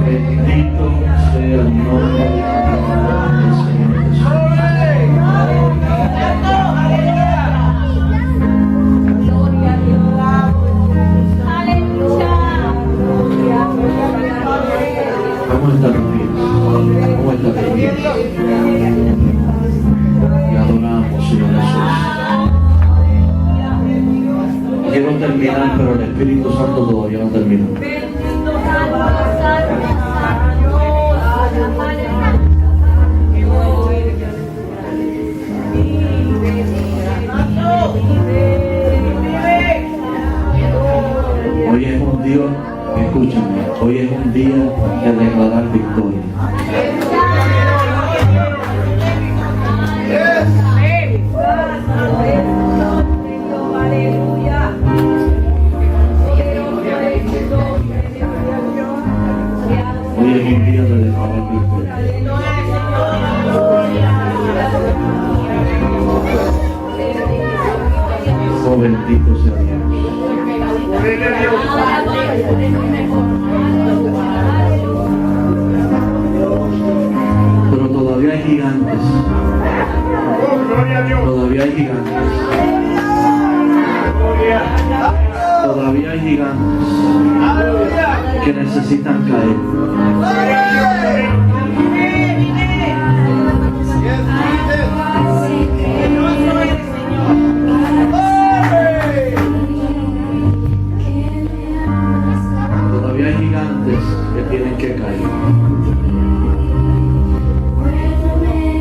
Bendito sea el nombre del Señor Jesús. Vamos a estar unidos. Vamos a estar unidos. Y adoramos, Señor Jesús. Quiero terminar, pero el Espíritu Santo todavía no terminó. Hoy es un día, escúchame, hoy es un día de declarar victoria. Hoy es un día de declarar victoria. Oh, bendito sea Dios. Pero todavía hay gigantes. Todavía hay gigantes. Todavía hay gigantes que necesitan caer. Todavía hay gigantes que tienen que caer.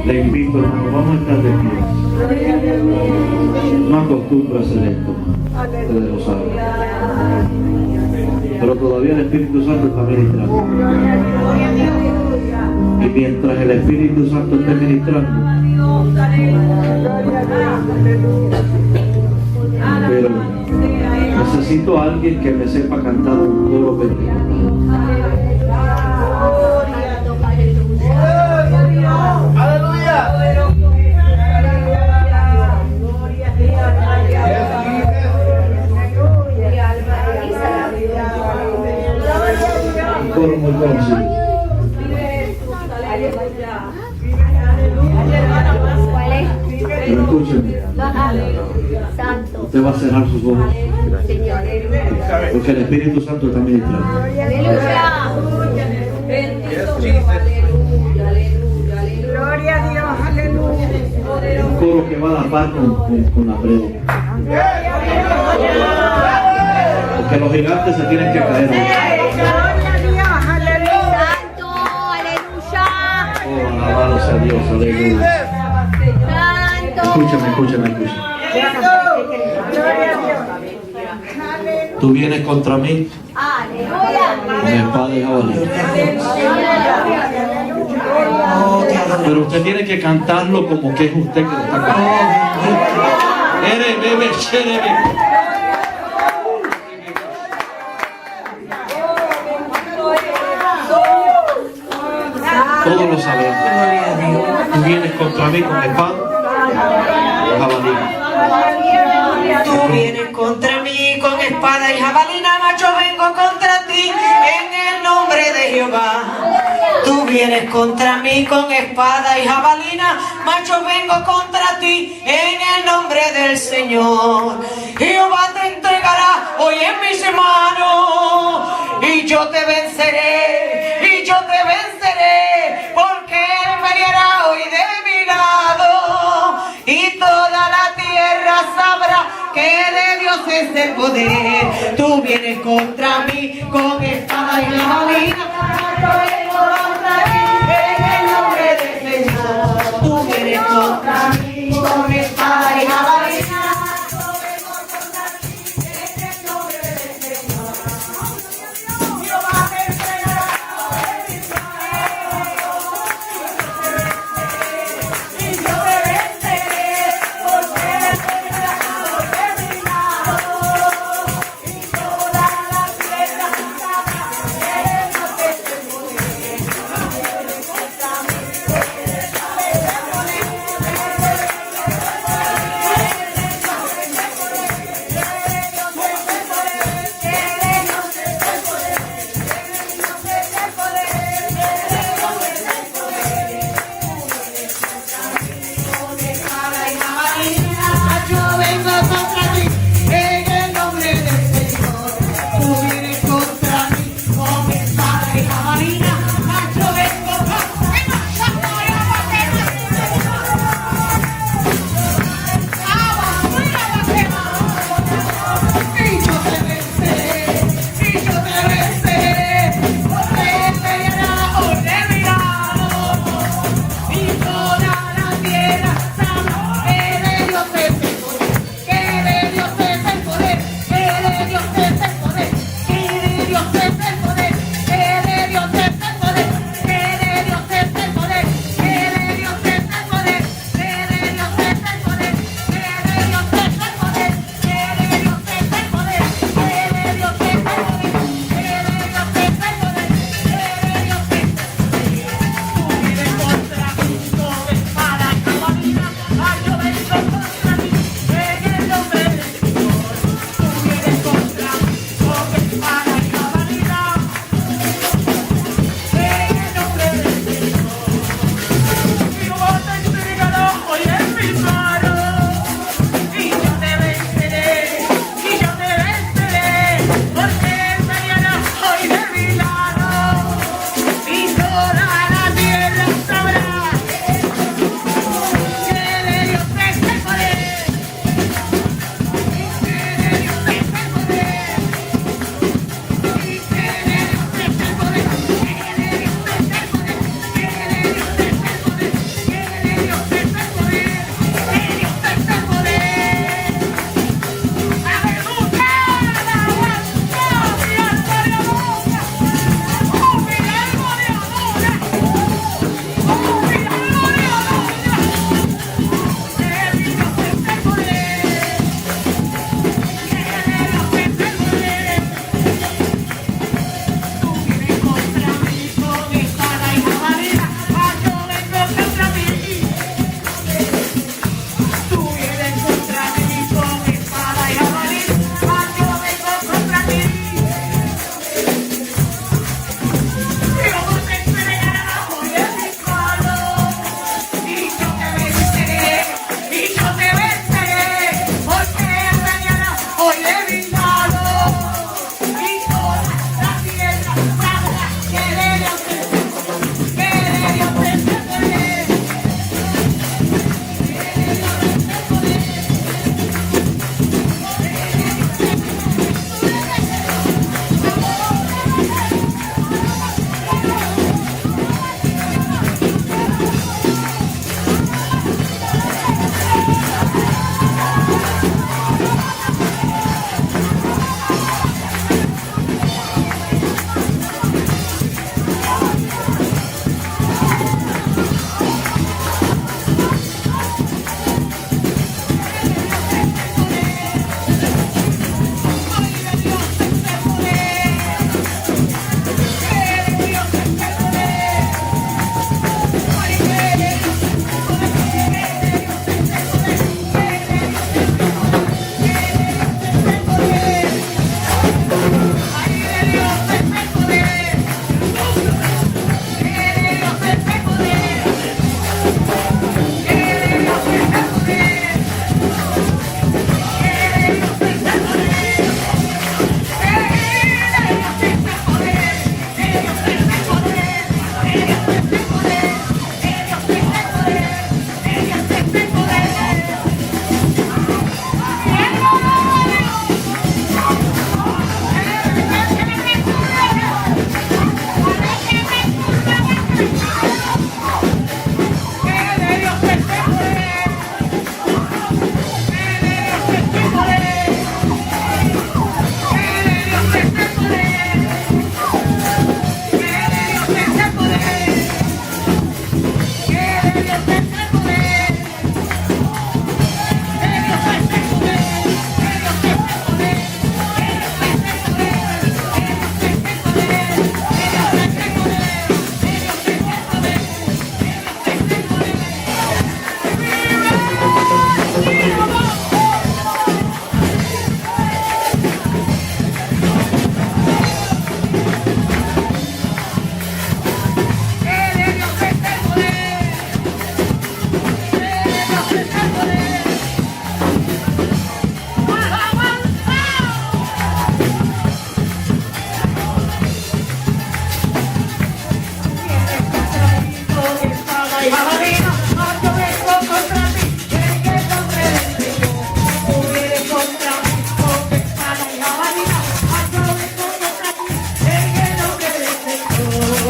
Le invito, hermano, vamos a estar de pie. No acostumbro a hacer esto, ustedes lo saben. Pero todavía el Espíritu Santo está ministrando. Y mientras el Espíritu Santo esté ministrando, pero necesito a alguien que me sepa cantar un coro pequeño. Un coro muy conocido. ¿Cuál es? Pero escúcheme, Santo. usted va a cerrar sus ojos, Señor. porque el Espíritu Santo está ministrando. Aleluya. Gloria a Dios, aleluya. Un coro que va a la par con la prédica. Porque los gigantes se tienen que caer. Gloria a Dios. escúchame. Tú vienes contra mí con espada y jabalina. Pero usted tiene que cantarlo como que es usted que lo está cantando. Todos lo sabemos. Tú vienes contra mí con espada y jabalina. Tú vienes contra mí con espada y jabalina, macho, vengo contra ti en el nombre de Jehová. Tú vienes contra mí con espada y jabalina, macho, vengo contra ti en el nombre del Señor. Jehová te entregará hoy en mis manos y yo te venceré, porque Él peleará hoy de mi lado y toda la tierra sabrá que de Dios es el poder. Tú vienes contra mí con espada y jabalina, yo vengo contra ti en el nombre del Señor. Tú vienes contra mí con espada y jabalina.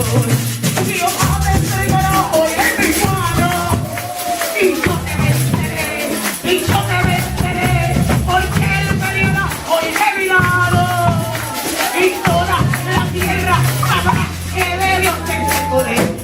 Jehová me entregará hoy en mi mano. Y yo te venceré, porque Él me librará hoy de mi lado. Y toda la tierra sabrá que de Dios tengo el poder.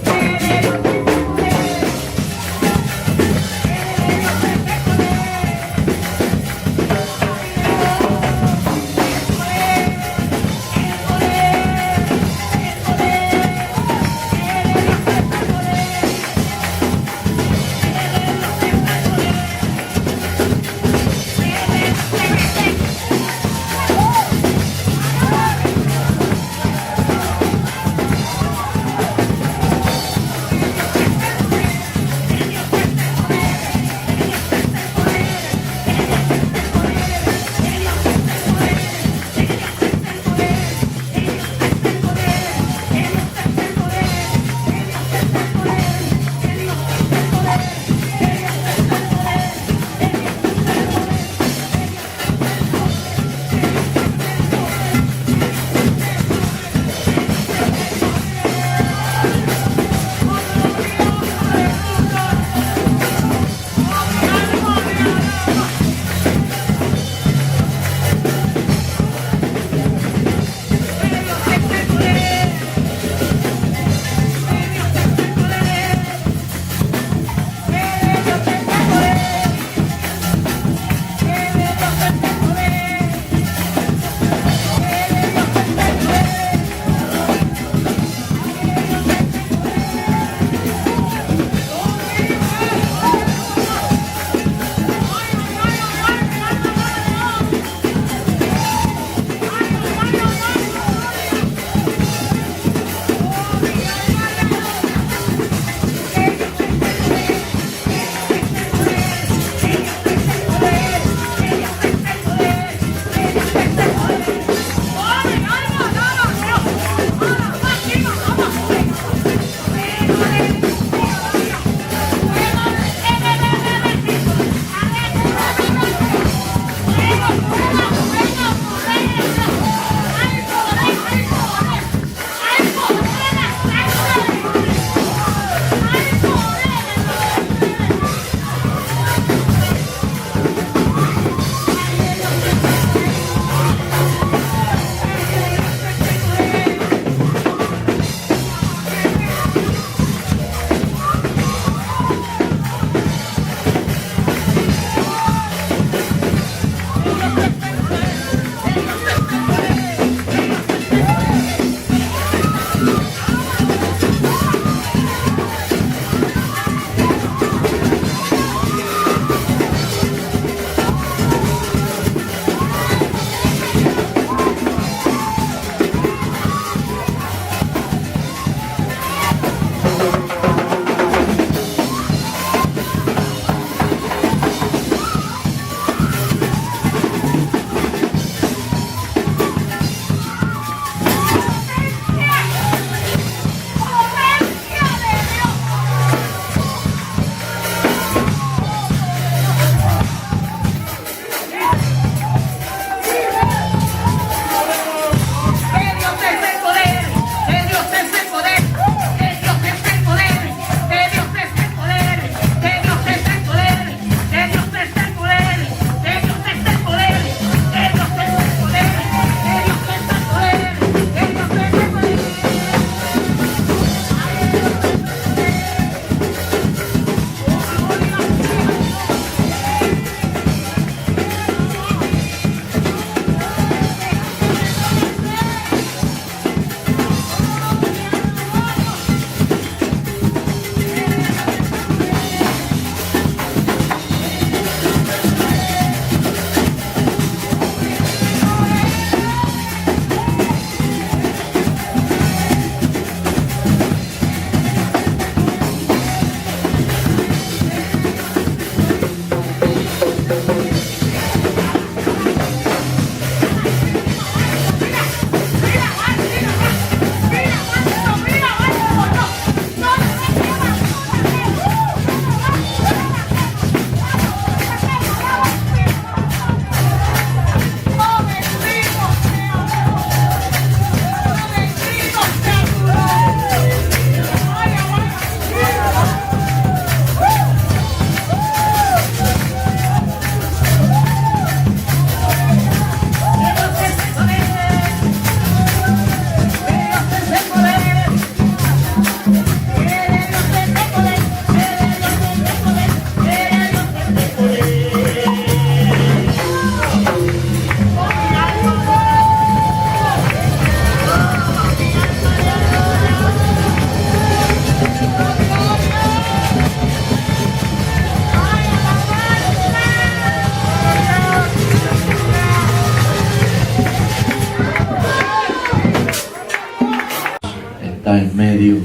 está en medio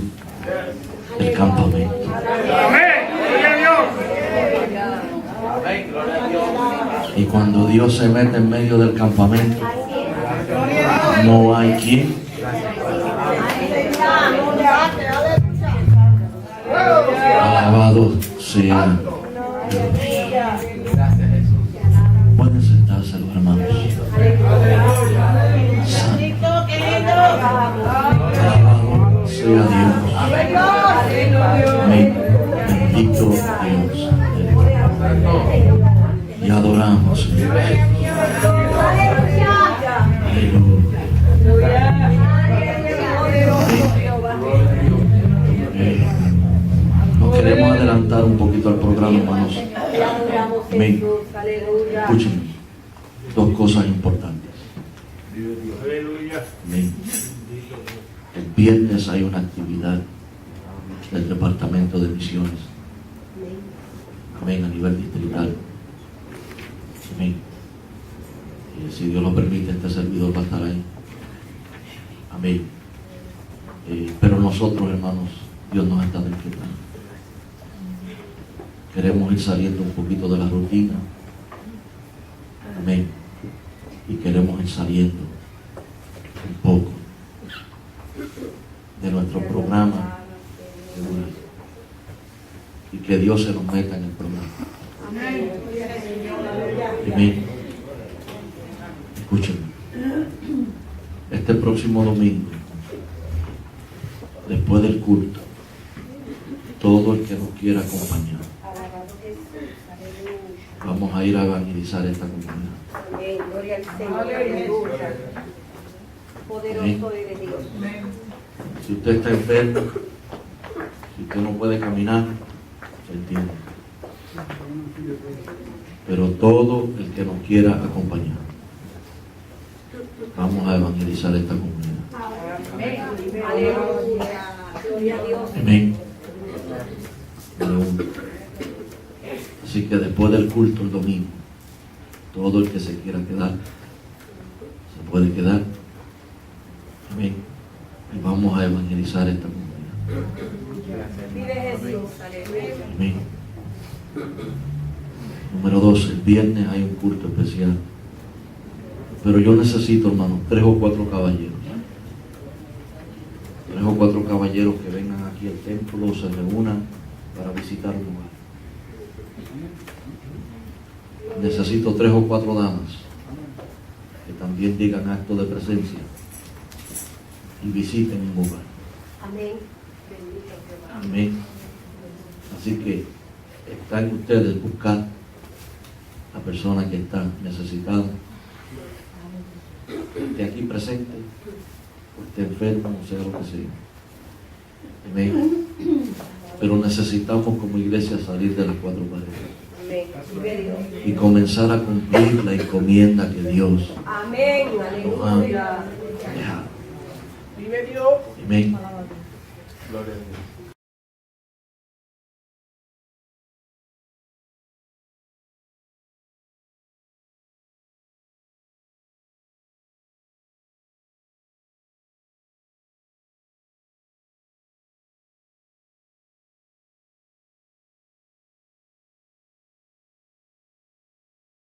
del campamento. Y cuando Dios se mete en medio del campamento, no hay quien. Alabado sea Dios. Pueden sentarse los hermanos. Santo. Alabado sea Dios. Amén. Bendito Dios. Y adoramos, Señor. Nos queremos adelantar un poquito al programa, hermanos. Amén. Escuchen, dos cosas importantes. Amén. El viernes hay una actividad del Departamento de Misiones. Amén, a nivel distrital. Amén. Y si Dios lo permite, este servidor va a estar ahí. Amén. Pero nosotros, hermanos, Dios nos está despertando. Queremos ir saliendo un poquito de la rutina. Amén. Y queremos ir saliendo un poco de nuestro programa de oración. Y que Dios se nos meta en el programa. Amén. Escúchenme. Este próximo domingo, después del culto, todo el que nos quiera acompañar, vamos a ir a evangelizar esta comunidad. Amén. Gloria al Señor. Aleluya. Poderoso eres Dios. Si usted está enfermo, si usted no puede caminar, se entiende. Pero todo el que nos quiera acompañar, vamos a evangelizar esta comunidad. Aleluya. Gloria a Dios. Amén. Aleluya. Así que después del culto el domingo, todo el que se quiera quedar, se puede quedar. Amén. Y vamos a evangelizar esta comunidad. Vive Jesús. Aleluya. Amén. Número 2, el viernes hay un culto especial. Pero yo necesito, hermanos, 3 o 4 caballeros. 3 o 4 caballeros que vengan aquí al templo, se reúnan para visitar un lugar. Necesito 3 o 4 damas que también digan acto de presencia y visiten un lugar. Amén. Amén. Así que está en ustedes buscar a personas que están necesitadas, de aquí presente, o esté enfermo, o sea lo que sea. Amén. Pero necesitamos como iglesia salir de las 4 paredes y comenzar a cumplir la encomienda que Dios Amén. nos ha Aleluya. dejado. Vive Dios. Amén.